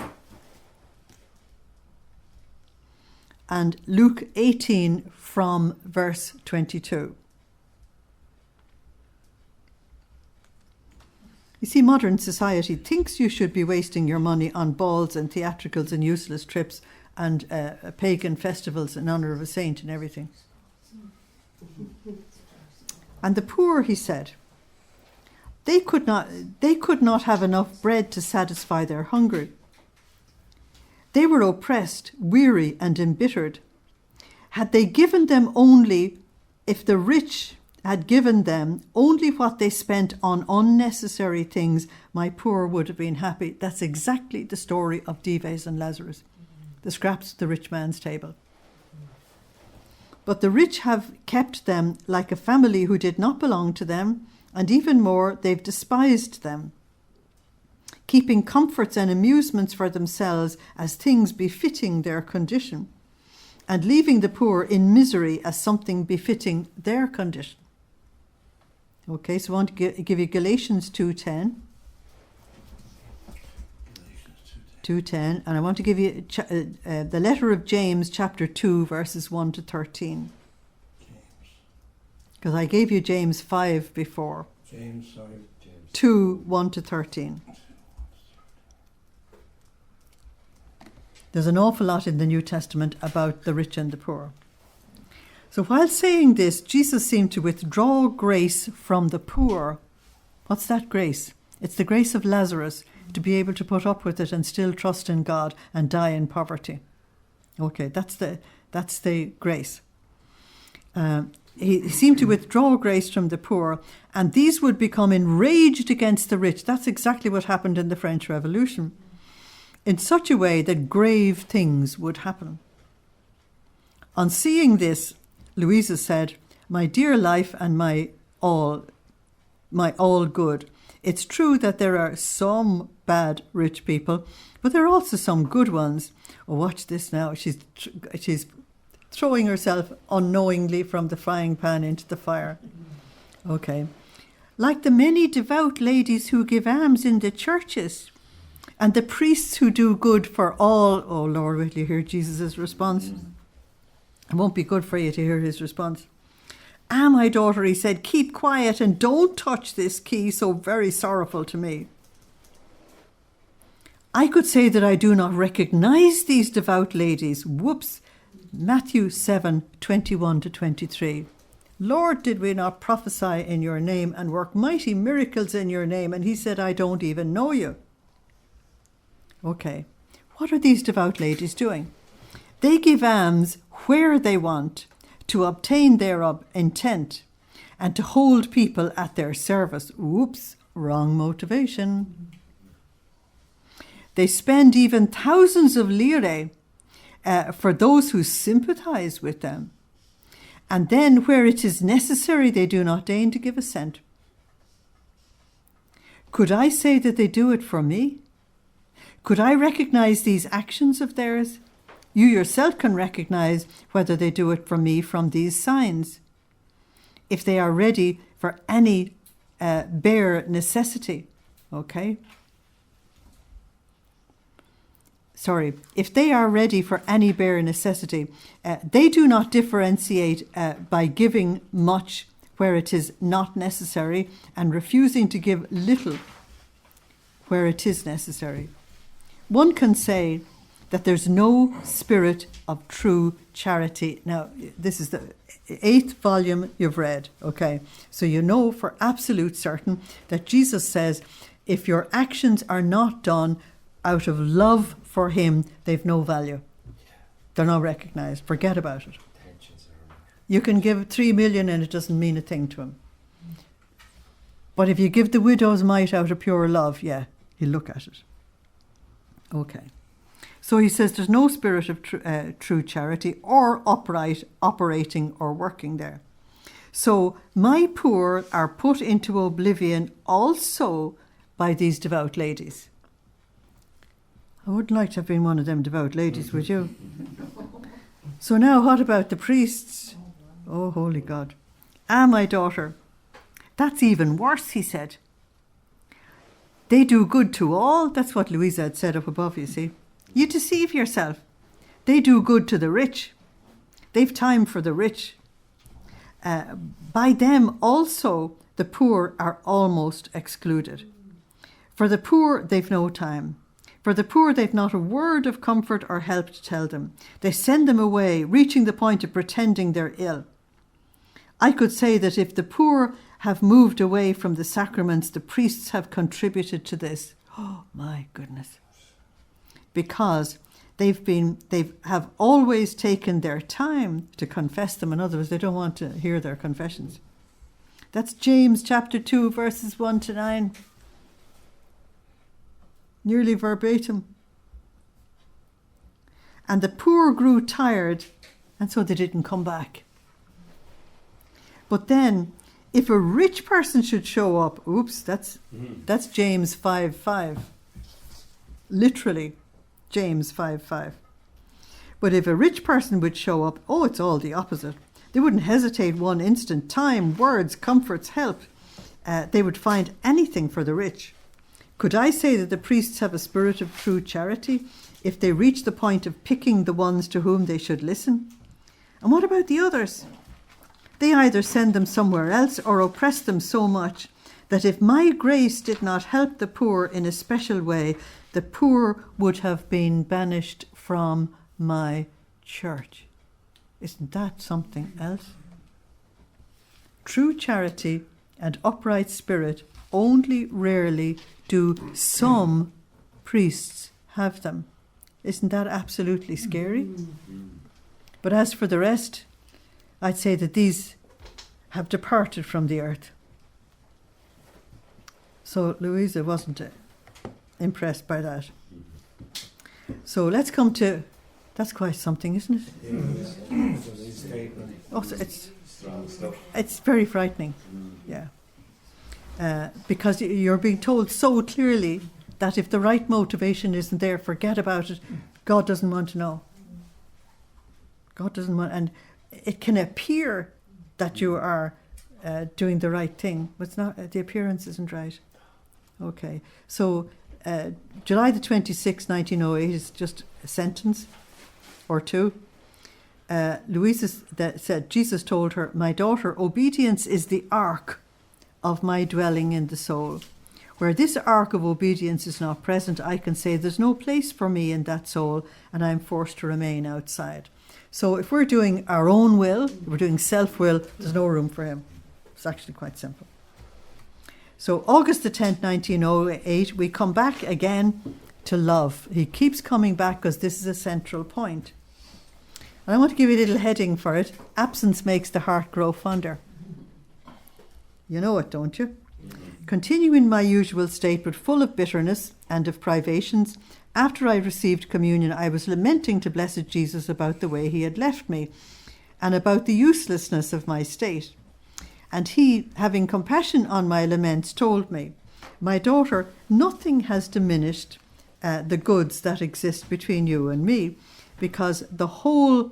and Luke 18 from verse 22. You see, modern society thinks you should be wasting your money on balls and theatricals and useless trips and pagan festivals in honour of a saint and everything. And the poor, he said, they could not have enough bread to satisfy their hunger. They were oppressed, weary, and embittered. Had they given them only, if the rich had given them only what they spent on unnecessary things, my poor would have been happy. That's exactly the story of Dives and Lazarus, the scraps of the rich man's table. But the rich have kept them like a family who did not belong to them, and even more, they've despised them, keeping comforts and amusements for themselves as things befitting their condition, and leaving the poor in misery as something befitting their condition. Okay, so I want to give you Galatians 2:10. 2:10, and I want to give you the letter of James, chapter 2, verses 1 to 13. Because I gave you James 5 before. James 2, 1 to 13. There's an awful lot in the New Testament about the rich and the poor. So while saying this, Jesus seemed to withdraw grace from the poor. What's that grace? It's the grace of Lazarus, to be able to put up with it and still trust in God and die in poverty. Okay, that's the grace. He seemed to withdraw grace from the poor, and these would become enraged against the rich. That's exactly what happened in the French Revolution, in such a way that grave things would happen. On seeing this, Luisa said, my dear life and my all good. It's true that there are some bad rich people, but there are also some good ones. Oh, watch this now. She's throwing herself unknowingly from the frying pan into the fire. Okay. Like the many devout ladies who give alms in the churches, and the priests who do good for all. Oh, Lord, will you hear Jesus' response? It won't be good for you to hear his response. Ah, my daughter, he said, keep quiet and don't touch this key, so very sorrowful to me. I could say that I do not recognize these devout ladies. Whoops. Matthew 7, 21 to 23. Lord, did we not prophesy in your name and work mighty miracles in your name? And he said, I don't even know you. Okay. What are these devout ladies doing? They give alms where they want, to obtain their intent, and to hold people at their service. Oops, wrong motivation. They spend even thousands of lire for those who sympathize with them. And then where it is necessary, they do not deign to give a cent. Could I say that they do it for me? Could I recognize these actions of theirs? You yourself can recognize whether they do it for me from these signs. If they are ready for any bare necessity, okay? If they are ready for any bare necessity, they do not differentiate by giving much where it is not necessary and refusing to give little where it is necessary. One can say that there's no spirit of true charity. Now, this is the 8th volume you've read, okay? So you know for absolute certain that Jesus says, if your actions are not done out of love for him, they've no value. They're not recognized. Forget about it. You can give 3 million and it doesn't mean a thing to him. But if you give the widow's mite out of pure love, yeah, he'll look at it. Okay. So he says there's no spirit of true charity or upright operating or working there. So my poor are put into oblivion also by these devout ladies. I wouldn't like to have been one of them devout ladies, would you? So now what about the priests? Oh, holy God. My daughter. That's even worse, he said. They do good to all. That's what Luisa had said up above, you see. You deceive yourself. They do good to the rich. They've time for the rich. By them also the poor are almost excluded. For the poor they've no time. For the poor they've not a word of comfort or help to tell them. They send them away, reaching the point of pretending they're ill. I could say that if the poor have moved away from the sacraments, the priests have contributed to this. Oh my goodness. Because they have always taken their time to confess them. In other words, they don't want to hear their confessions. That's James chapter 2, verses 1 to 9. Nearly verbatim. And the poor grew tired, and so they didn't come back. But then, if a rich person should show up, that's James 5:5. Literally, James 5:5. But if a rich person would show up, it's all the opposite. They wouldn't hesitate one instant. Time, words, comforts, help. They would find anything for the rich. Could I say that the priests have a spirit of true charity if they reach the point of picking the ones to whom they should listen? And what about the others? They either send them somewhere else or oppress them so much that if my grace did not help the poor in a special way, the poor would have been banished from my church. Isn't that something else? True charity and upright spirit only rarely do some priests have them. Isn't that absolutely scary? But as for the rest, I'd say that these have departed from the earth. So Luisa wasn't impressed by that. So let's come to, that's quite something, isn't it? Also, it's very frightening, yeah. Because you're being told so clearly that if the right motivation isn't there, forget about it. God doesn't want to know. God doesn't want, and it can appear that you are doing the right thing, but it's not. The appearance isn't right. Okay, so July the 26th, 1908 is just a sentence or two. Luisa said, Jesus told her, "My daughter, obedience is the ark of my dwelling in the soul. Where this ark of obedience is not present, I can say there's no place for me in that soul, and I'm forced to remain outside." So if we're doing our own will, we're doing self-will, there's no room for him. It's actually quite simple. So August the 10th, 1908, we come back again to love. He keeps coming back because this is a central point. And I want to give you a little heading for it. Absence makes the heart grow fonder. You know it, don't you? Continuing my usual state, but full of bitterness and of privations, after I received communion, I was lamenting to blessed Jesus about the way he had left me and about the uselessness of my state. And he, having compassion on my laments, told me, "My daughter, nothing has diminished the goods that exist between you and me, because the whole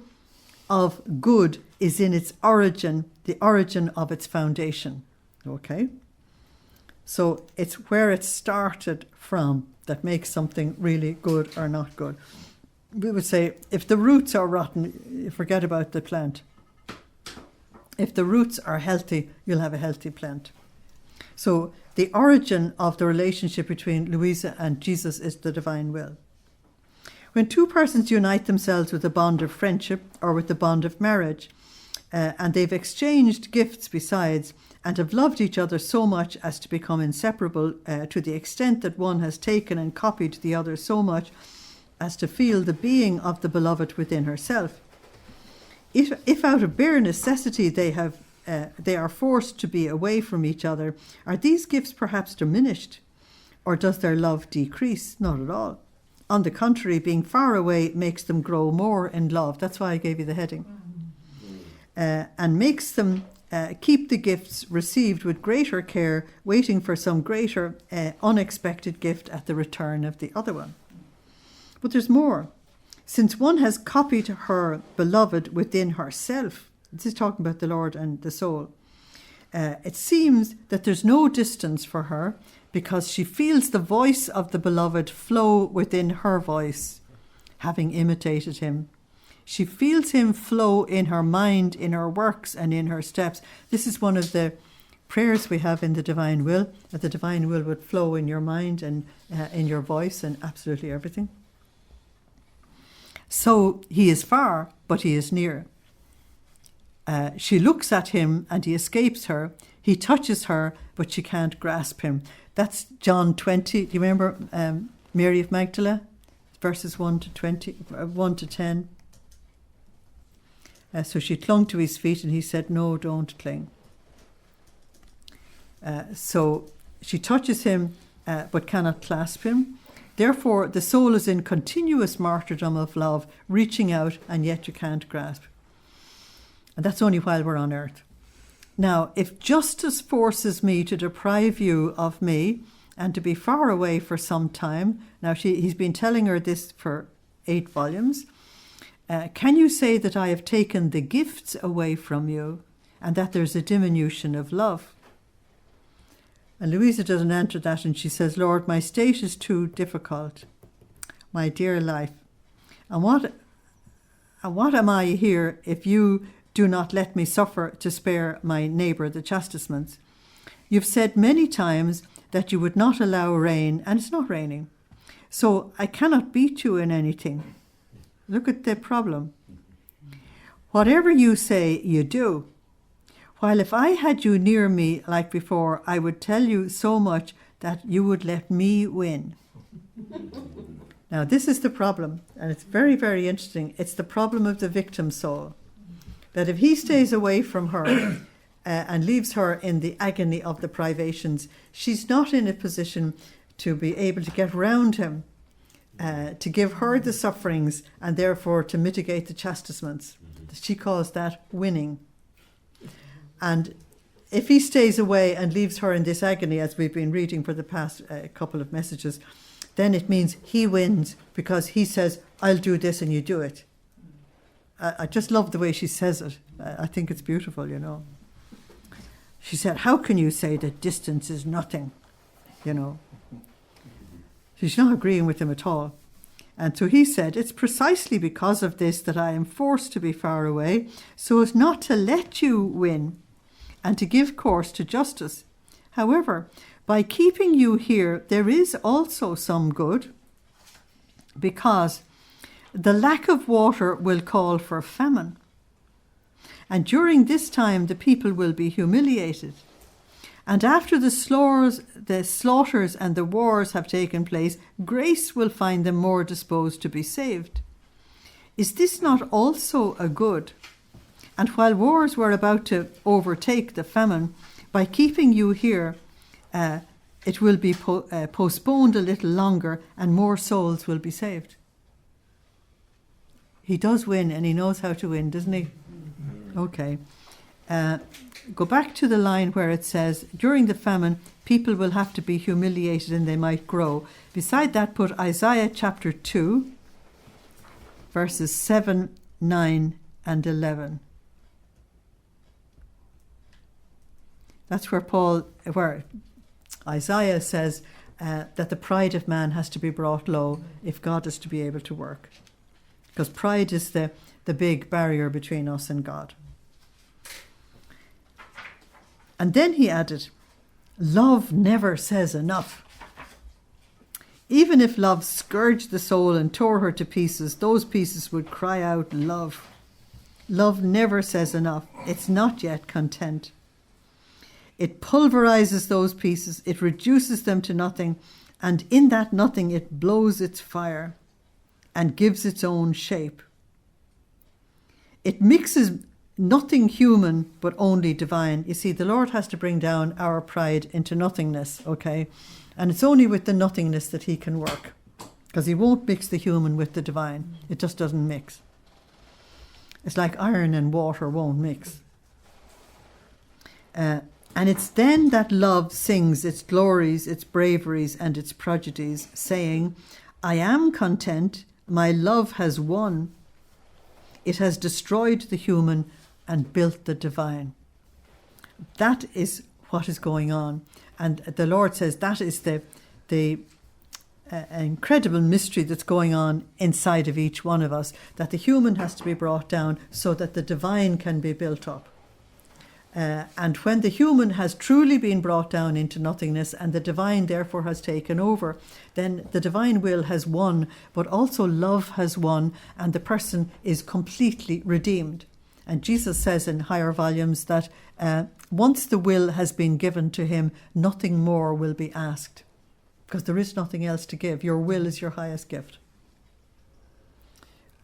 of good is in its origin, the origin of its foundation." Okay? So it's where it started from that makes something really good or not good. We would say, if the roots are rotten, forget about the plant. If the roots are healthy, you'll have a healthy plant. So the origin of the relationship between Luisa and Jesus is the divine will. When two persons unite themselves with a bond of friendship or with the bond of marriage, and they've exchanged gifts besides, and have loved each other so much as to become inseparable, to the extent that one has taken and copied the other so much as to feel the being of the beloved within herself. If out of bare necessity they have they are forced to be away from each other, are these gifts perhaps diminished? Or does their love decrease? Not at all. On the contrary, being far away makes them grow more in love. That's why I gave you the heading. And makes them keep the gifts received with greater care, waiting for some greater unexpected gift at the return of the other one. But there's more. Since one has copied her beloved within herself, this is talking about the Lord and the soul, it seems that there's no distance for her, because she feels the voice of the beloved flow within her voice, having imitated him. She feels him flow in her mind, in her works, and in her steps. This is one of the prayers we have in the divine will, that the divine will would flow in your mind and in your voice and absolutely everything. So he is far, but he is near. She looks at him and he escapes her. He touches her, but she can't grasp him. That's John 20. Do you remember Mary of Magdala? Verses 1 to 10. So she clung to his feet and he said, no, don't cling. So she touches him but cannot clasp him. Therefore, the soul is in continuous martyrdom of love, reaching out, and yet you can't grasp. And that's only while we're on earth. Now, if justice forces me to deprive you of me and to be far away for some time, now he's been telling her this for 8 volumes, can you say that I have taken the gifts away from you and that there's a diminution of love? And Luisa doesn't answer that, and she says, Lord, my state is too difficult, my dear life. And what am I here if you do not let me suffer to spare my neighbour the chastisements? You've said many times that you would not allow rain, and it's not raining. So I cannot beat you in anything. Look at the problem. Whatever you say, you do. While if I had you near me like before, I would tell you so much that you would let me win. Now, this is the problem, and it's very, very interesting. It's the problem of the victim soul. That if he stays away from her and leaves her in the agony of the privations, she's not in a position to be able to get round him, to give her the sufferings and therefore to mitigate the chastisements. She calls that winning. And if he stays away and leaves her in this agony, as we've been reading for the past couple of messages, then it means he wins because he says, I'll do this and you do it. I just love the way she says it. I think it's beautiful, you know. She said, how can you say that distance is nothing, you know? She's not agreeing with him at all. And so he said, it's precisely because of this that I am forced to be far away, so as not to let you win and to give course to justice. However, by keeping you here, there is also some good, because the lack of water will call for famine. And during this time, the people will be humiliated. And after the slaughters and the wars have taken place, grace will find them more disposed to be saved. Is this not also a good? And while wars were about to overtake the famine, by keeping you here, it will be postponed a little longer and more souls will be saved. He does win, and he knows how to win, doesn't he? Okay. Go back to the line where it says, during the famine, people will have to be humiliated and they might grow. Beside that, put Isaiah chapter 2, verses 7, 9, and 11. That's where Isaiah says that the pride of man has to be brought low if God is to be able to work. Because pride is the big barrier between us and God. And then he added, love never says enough. Even if love scourged the soul and tore her to pieces, those pieces would cry out love. Love never says enough. It's not yet content. It pulverizes those pieces, it reduces them to nothing, and in that nothing it blows its fire and gives its own shape. It mixes nothing human, but only divine. You see, the Lord has to bring down our pride into nothingness, okay? And it's only with the nothingness that he can work, because he won't mix the human with the divine. It just doesn't mix. It's like iron and water won't mix. And it's then that love sings its glories, its braveries, and its prodigies, saying, I am content, my love has won. It has destroyed the human and built the divine. That is what is going on. And the Lord says that is the incredible mystery that's going on inside of each one of us, that the human has to be brought down so that the divine can be built up. And when the human has truly been brought down into nothingness and the divine therefore has taken over, then the divine will has won, but also love has won, and the person is completely redeemed. And Jesus says in higher volumes that once the will has been given to him, nothing more will be asked, because there is nothing else to give. Your will is your highest gift.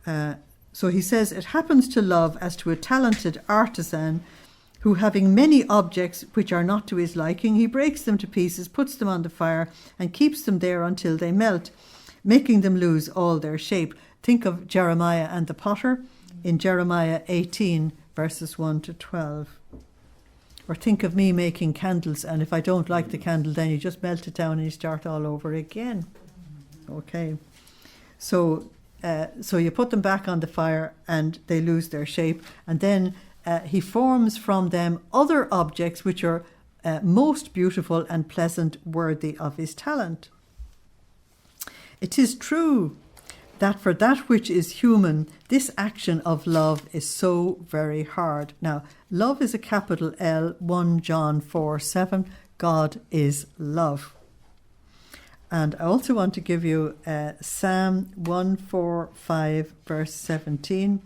So he says, it happens to love as to a talented artisan who, having many objects which are not to his liking, he breaks them to pieces, puts them on the fire, and keeps them there until they melt, making them lose all their shape. Think of Jeremiah and the potter in Jeremiah 18, verses 1 to 12. Or think of me making candles, and if I don't like the candle, then you just melt it down and you start all over again. Okay. So you put them back on the fire and they lose their shape, and then he forms from them other objects which are most beautiful and pleasant, worthy of his talent. It is true that for that which is human, this action of love is so very hard. Now, love is a capital L, 1 John 4:7. God is love. And I also want to give you Psalm 145, verse 17.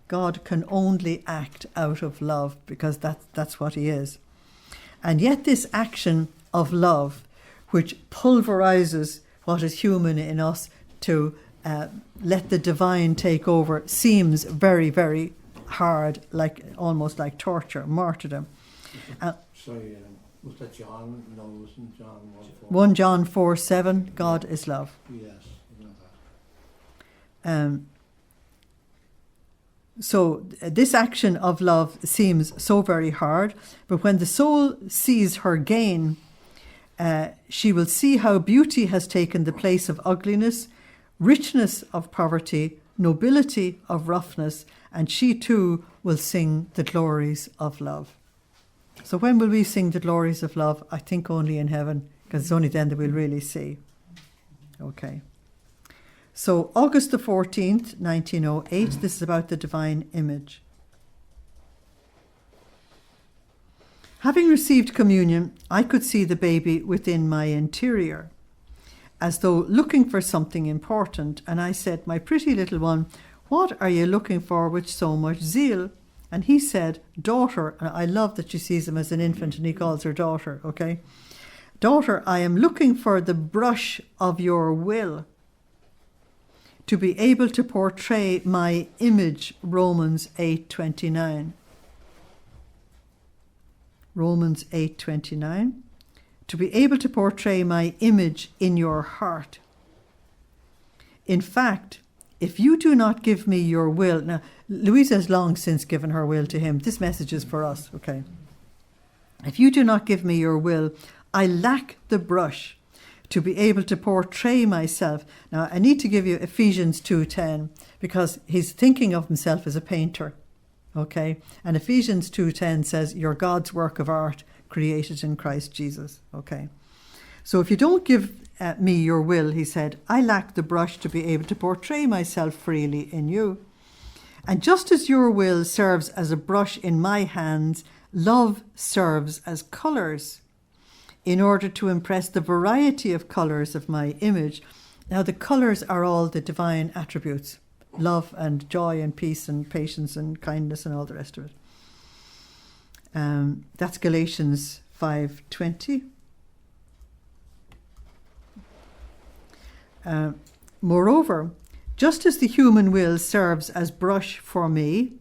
God can only act out of love, because that's what he is. And yet this action of love, which pulverizes what is human in us to let the divine take over, seems very, very hard, like almost like torture, martyrdom. Sorry, was that John? No, it wasn't John 1 John 4:7, God is love. Yes, I know that. So this action of love seems so very hard, but when the soul sees her gain, she will see how beauty has taken the place of ugliness, richness of poverty, nobility of roughness, and she too will sing the glories of love. So when will we sing the glories of love? I think only in heaven, because it's only then that we'll really see. Okay. So August the 14th, 1908, this is about the divine image. Having received communion, I could see the baby within my interior, as though looking for something important. And I said, my pretty little one, what are you looking for with so much zeal? And he said, daughter. And I love that she sees him as an infant and he calls her daughter, okay? Daughter, I am looking for the brush of your will, to be able to portray my image, Romans 8:29. Romans 8:29. To be able to portray my image in your heart. In fact, if you do not give me your will... Now, Luisa has long since given her will to him. This message is for us, okay? If you do not give me your will, I lack the brush to be able to portray myself. Now, I need to give you Ephesians 2:10, because he's thinking of himself as a painter, okay? And Ephesians 2:10 says, you're God's work of art, created in Christ Jesus, okay? So if you don't give me your will, he said, I lack the brush to be able to portray myself freely in you. And just as your will serves as a brush in my hands, love serves as colours, in order to impress the variety of colours of my image. Now, the colours are all the divine attributes, love and joy and peace and patience and kindness and all the rest of it. That's Galatians 5:20. Moreover, just as the human will serves as brush for me,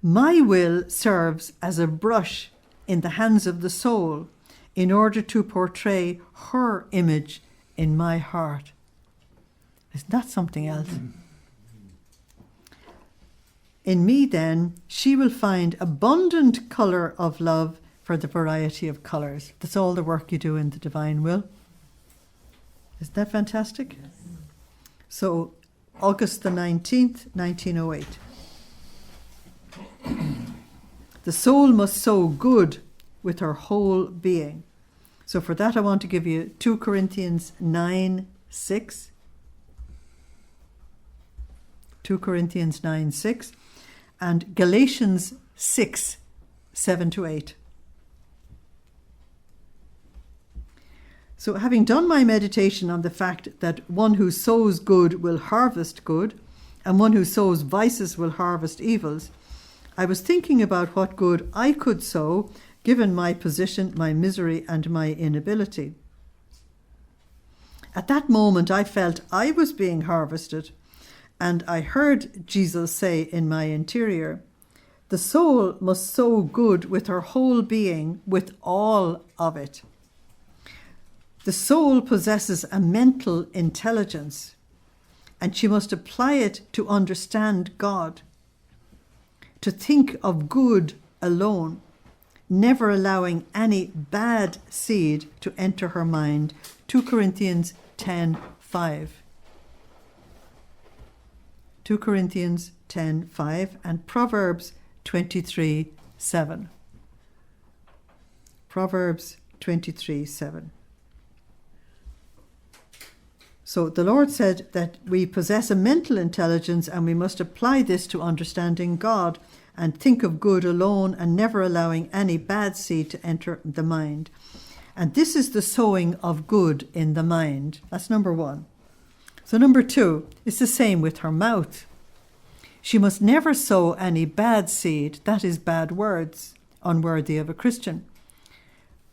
My will serves as a brush in the hands of the soul in order to portray her image in my heart. Isn't that something else? In me, then, she will find abundant colour of love for the variety of colours. That's all the work you do in the divine will. Isn't that fantastic? So, August the 19th, 1908. The soul must sow good with her whole being. So for that I want to give you 2 Corinthians 9:6. 2 Corinthians 9:6 and Galatians 6:7-8. So having done my meditation on the fact that one who sows good will harvest good, and one who sows vices will harvest evils, I was thinking about what good I could sow, given my position, my misery, and my inability. At that moment I felt I was being harvested, and I heard Jesus say in my interior, the soul must sow good with her whole being, with all of it. The soul possesses a mental intelligence, and she must apply it to understand God, to think of good alone, never allowing any bad seed to enter her mind. 2 Corinthians 10:5. 2 Corinthians 10:5 and Proverbs 23:7. Proverbs 23:7. So the Lord said that we possess a mental intelligence and we must apply this to understanding God and think of good alone and never allowing any bad seed to enter the mind. And this is the sowing of good in the mind. That's number 1. So number 2, it's the same with her mouth. She must never sow any bad seed, that is bad words, unworthy of a Christian,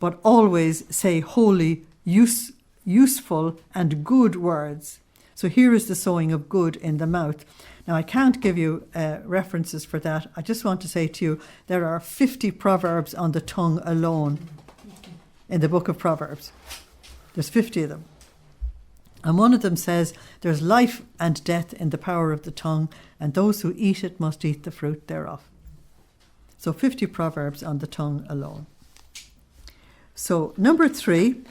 but always say holy, useful and good words. So here is the sowing of good in the mouth. Now I can't give you references for that. I just want to say to you, there are 50 proverbs on the tongue alone in the book of Proverbs. There's 50 of them. And one of them says, there's life and death in the power of the tongue, and those who eat it must eat the fruit thereof. So 50 proverbs on the tongue alone. So number 3,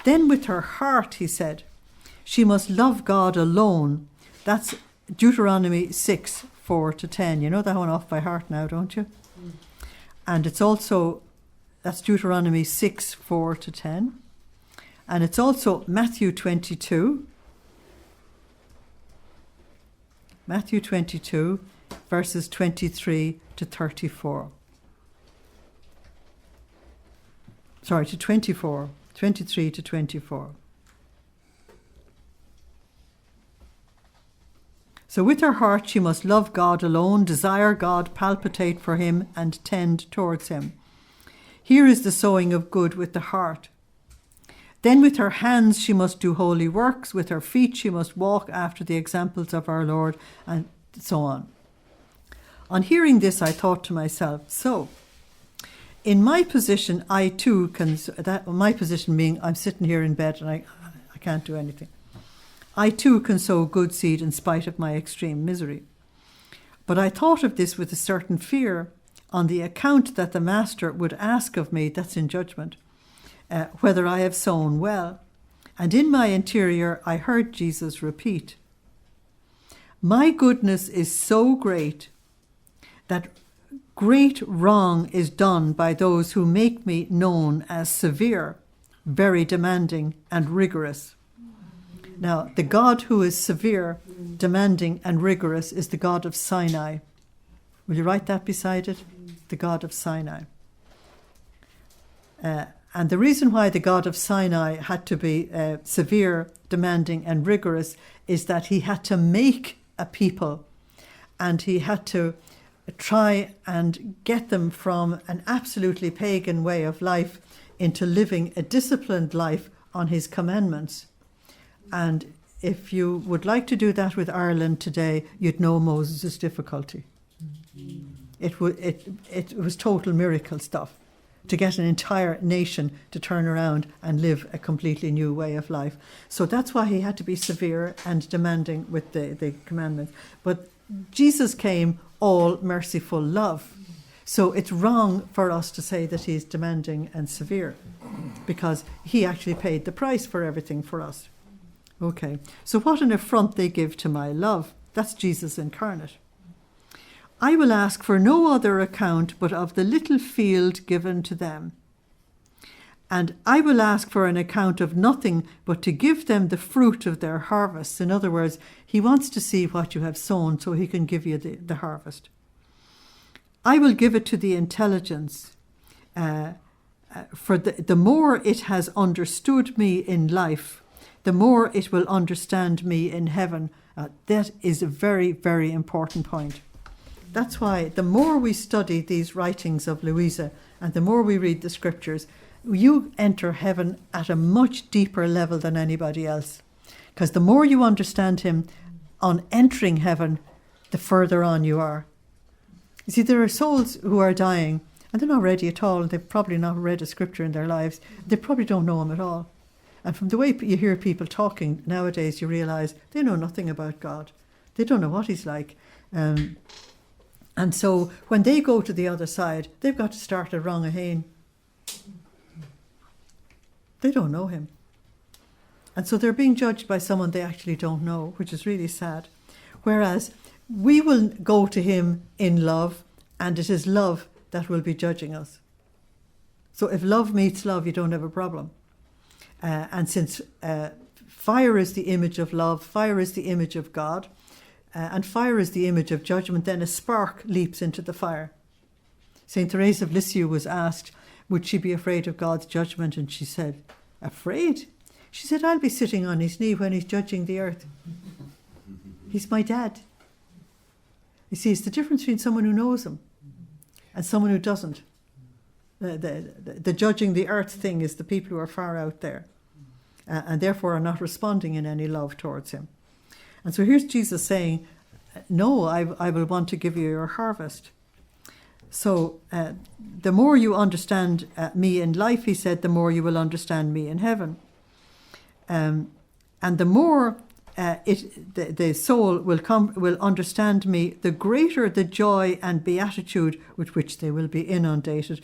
then with her heart, he said, she must love God alone. That's Deuteronomy 6:4-10. You know that one off by heart now, don't you? And it's also, that's Deuteronomy 6:4-10. And it's also Matthew 22. Matthew 22, verses 23-34. Sorry, to 24. 23-24. So with her heart she must love God alone, desire God, palpitate for him, and tend towards him. Here is the sowing of good with the heart. Then with her hands she must do holy works, with her feet she must walk after the examples of our Lord, and so on. On hearing this I thought to myself, so in my position I too can, my position being I'm sitting here in bed and I can't do anything. I too can sow good seed in spite of my extreme misery. But I thought of this with a certain fear on the account that the Master would ask of me, that's in judgment, whether I have sown well. And in my interior I heard Jesus repeat, my goodness is so great that great wrong is done by those who make me known as severe, very demanding and rigorous. Now, the God who is severe, demanding and rigorous is the God of Sinai. Will you write that beside it? The God of Sinai. And the reason why the God of Sinai had to be severe, demanding and rigorous is that he had to make a people, and he had to try and get them from an absolutely pagan way of life into living a disciplined life on his commandments. And if you would like to do that with Ireland today, you'd know Moses' difficulty. It was total miracle stuff to get an entire nation to turn around and live a completely new way of life. So that's why he had to be severe and demanding with the commandments. But Jesus came all merciful love. So it's wrong for us to say that he's demanding and severe, because he actually paid the price for everything for us. Okay, so what an affront they give to my love. That's Jesus incarnate. I will ask for no other account but of the little field given to them. And I will ask for an account of nothing but to give them the fruit of their harvest. In other words, he wants to see what you have sown so he can give you the harvest. I will give it to the intelligence, for the more it has understood me in life, the more it will understand me in heaven. That is a very, very important point. That's why the more we study these writings of Luisa and the more we read the scriptures, you enter heaven at a much deeper level than anybody else. Because the more you understand him on entering heaven, the further on you are. You see, there are souls who are dying and they're not ready at all. They've probably not read a scripture in their lives. They probably don't know him at all. And from the way you hear people talking nowadays, you realise they know nothing about God. They don't know what he's like. And so when they go to the other side, they've got to start at wrong again. They don't know him. And so they're being judged by someone they actually don't know, which is really sad. Whereas we will go to him in love, and it is love that will be judging us. So if love meets love, you don't have a problem. And since fire is the image of love, fire is the image of God, and fire is the image of judgment, then a spark leaps into the fire. St. Therese of Lisieux was asked, would she be afraid of God's judgment? And she said, afraid? She said, I'll be sitting on his knee when he's judging the earth. He's my dad. You see, it's the difference between someone who knows him and someone who doesn't. The judging the earth thing is the people who are far out there and therefore are not responding in any love towards him. And so here's Jesus saying, no, I will want to give you your harvest. So the more you understand me in life, he said, the more you will understand me in heaven. And the more the soul will understand me, the greater the joy and beatitude with which they will be inundated.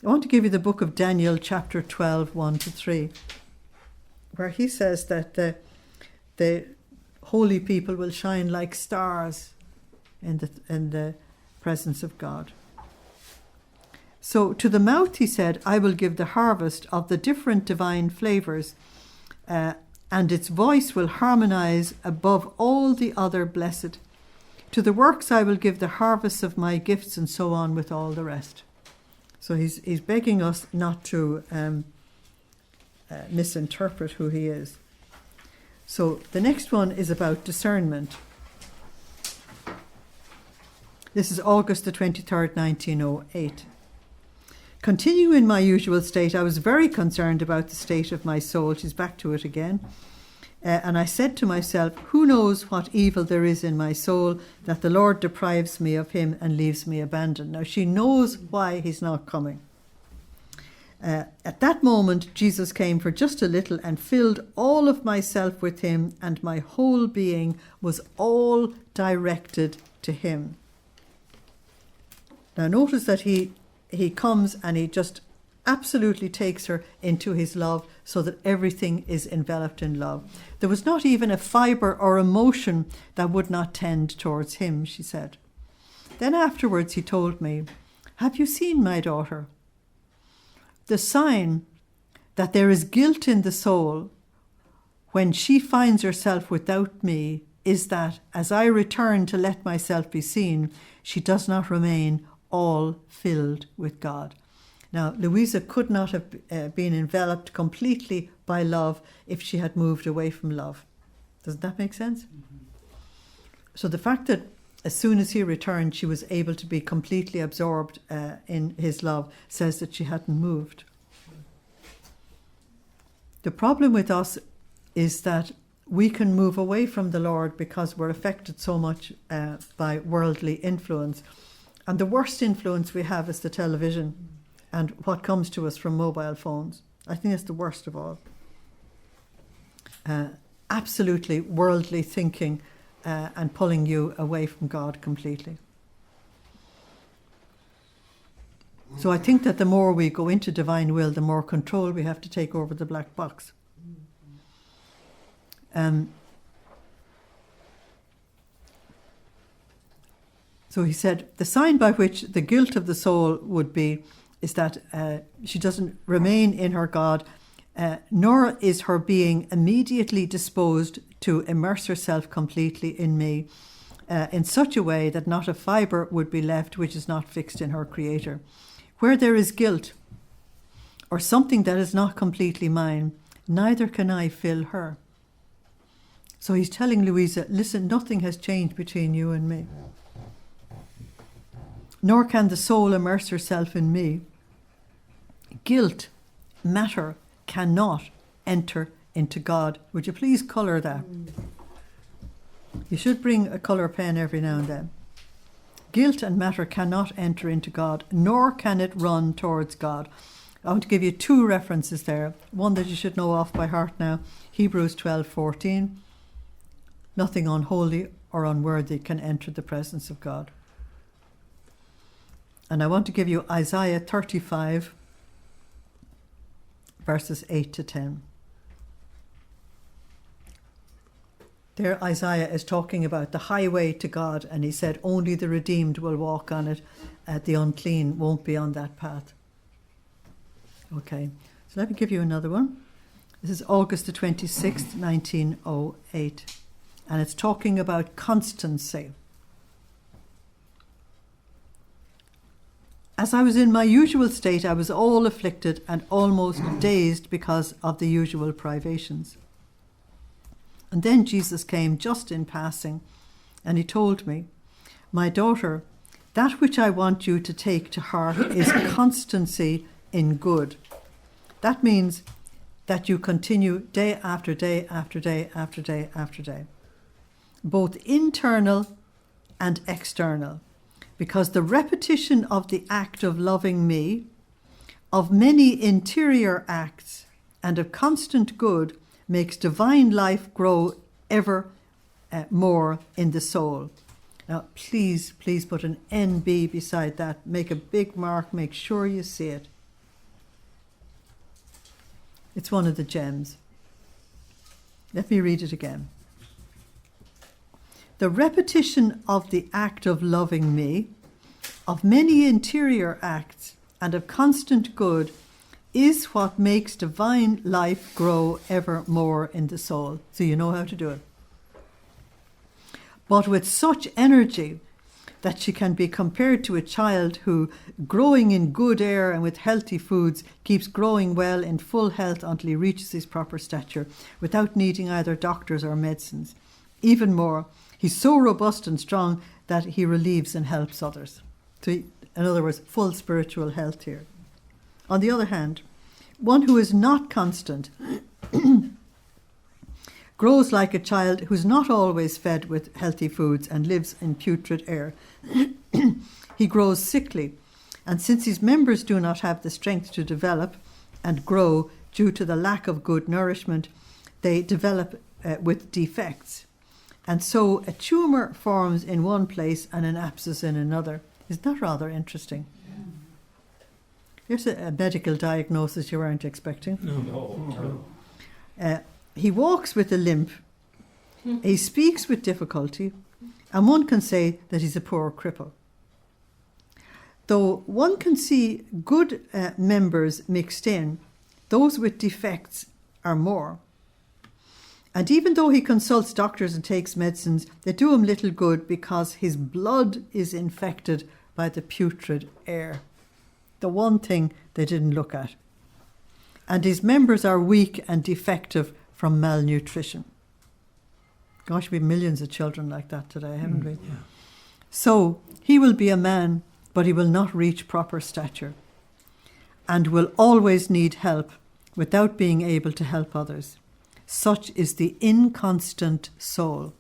I want to give you the book of Daniel, chapter 12, 1-3, where he says that the holy people will shine like stars in the presence of God. So to the mouth, he said, I will give the harvest of the different divine flavours, and its voice will harmonise above all the other blessed. To the works I will give the harvest of my gifts, and so on with all the rest. So he's begging us not to misinterpret who he is. So the next one is about discernment. This is August the 23rd, 1908. Continuing in my usual state, I was very concerned about the state of my soul. She's back to it again. And I said to myself, who knows what evil there is in my soul that the Lord deprives me of him and leaves me abandoned. Now she knows why he's not coming. At that moment, Jesus came for just a little and filled all of myself with him, and my whole being was all directed to him. Now notice that he comes and he just absolutely takes her into his love so that everything is enveloped in love. There was not even a fibre or emotion that would not tend towards him, she said. Then afterwards he told me, have you seen my daughter? The sign that there is guilt in the soul when she finds herself without me is that as I return to let myself be seen, she does not remain all filled with God. Now, Luisa could not have been enveloped completely by love if she had moved away from love. Doesn't that make sense? Mm-hmm. So the fact that as soon as he returned, she was able to be completely absorbed in his love says that she hadn't moved. The problem with us is that we can move away from the Lord because we're affected so much by worldly influence. And the worst influence we have is the television and what comes to us from mobile phones. I think it's the worst of all. Absolutely worldly thinking and pulling you away from God completely. So I think that the more we go into divine will, the more control we have to take over the black box. So he said, the sign by which the guilt of the soul would be is that she doesn't remain in her God, nor is her being immediately disposed to immerse herself completely in me in such a way that not a fibre would be left which is not fixed in her Creator. Where there is guilt or something that is not completely mine, neither can I fill her. So he's telling Luisa, listen, nothing has changed between you and me. Nor can the soul immerse herself in me. Guilt, matter, cannot enter into God. Would you please colour that? You should bring a colour pen every now and then. Guilt and matter cannot enter into God, nor can it run towards God. I want to give you two references there. One that you should know off by heart now, Hebrews 12:14. Nothing unholy or unworthy can enter the presence of God. And I want to give you Isaiah 35, verses 8 to 10. There Isaiah is talking about the highway to God, and he said only the redeemed will walk on it, the unclean won't be on that path. Okay, so let me give you another one. This is August the 26th, 1908, and it's talking about constancy. As I was in my usual state, I was all afflicted and almost dazed because of the usual privations. And then Jesus came just in passing, and he told me, my daughter, that which I want you to take to heart is constancy in good. That means that you continue day after day after day after day after day, both internal and external, because the repetition of the act of loving me, of many interior acts, and of constant good makes divine life grow ever more in the soul. Now, please put an NB beside that. Make a big mark. Make sure you see it. It's one of the gems. Let me read it again. The repetition of the act of loving me, of many interior acts, and of constant good is what makes divine life grow ever more in the soul. So you know how to do it. But with such energy that she can be compared to a child who, growing in good air and with healthy foods, keeps growing well in full health until he reaches his proper stature, without needing either doctors or medicines. Even more, he's so robust and strong that he relieves and helps others. So, in other words, full spiritual health here. On the other hand, one who is not constant grows like a child who's not always fed with healthy foods and lives in putrid air. He grows sickly, and since his members do not have the strength to develop and grow due to the lack of good nourishment, they develop with defects. And so a tumour forms in one place and an abscess in another. Isn't that rather interesting? Here's a medical diagnosis you weren't expecting. No. He walks with a limp, he speaks with difficulty, and one can say that he's a poor cripple. Though one can see good members mixed in, those with defects are more. And even though he consults doctors and takes medicines, they do him little good because his blood is infected by the putrid air. The one thing they didn't look at. And his members are weak and defective from malnutrition. Gosh, we have millions of children like that today, haven't we? Yeah. So he will be a man, but he will not reach proper stature, and will always need help without being able to help others. Such is the inconstant soul.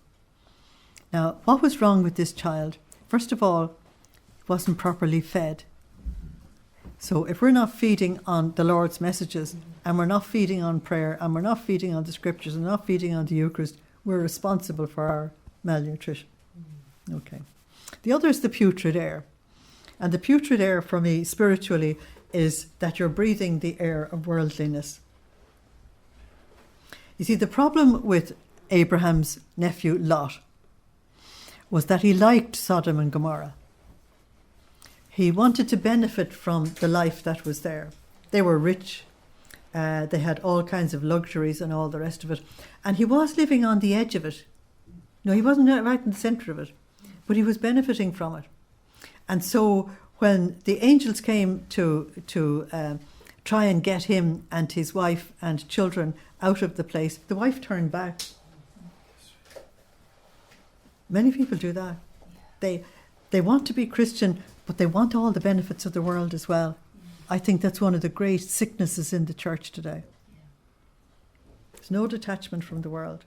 Now, what was wrong with this child? First of all, wasn't properly fed. So if we're not feeding on the Lord's messages, and we're not feeding on prayer, and we're not feeding on the scriptures, and not feeding on the Eucharist, we're responsible for our malnutrition. Okay. The other is the putrid air. And the putrid air for me, spiritually, is that you're breathing the air of worldliness. You see, the problem with Abraham's nephew Lot was that he liked Sodom and Gomorrah. He wanted to benefit from the life that was there. They were rich. They had all kinds of luxuries and all the rest of it. And he was living on the edge of it. No, he wasn't right in the centre of it, but he was benefiting from it. And so when the angels came to try and get him and his wife and children out of the place, the wife turned back. Many people do that. They want to be Christian, but they want all the benefits of the world as well. I think that's one of the great sicknesses in the church today. There's no detachment from the world.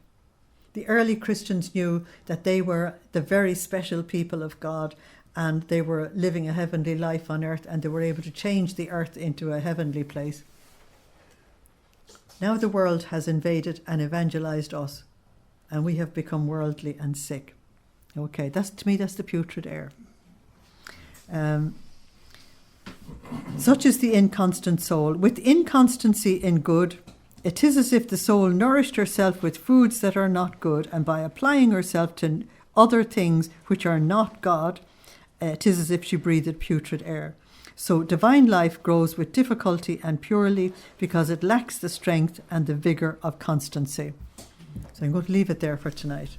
The early Christians knew that they were the very special people of God, and they were living a heavenly life on earth, and they were able to change the earth into a heavenly place. Now the world has invaded and evangelized us, and we have become worldly and sick. Okay, to me, that's the putrid air. Such is the inconstant soul. With inconstancy in good, it is as if the soul nourished herself with foods that are not good, and by applying herself to other things which are not God, it is as if she breathed putrid air. So divine life grows with difficulty and purely because it lacks the strength and the vigour of constancy. So I'm going to leave it there for tonight.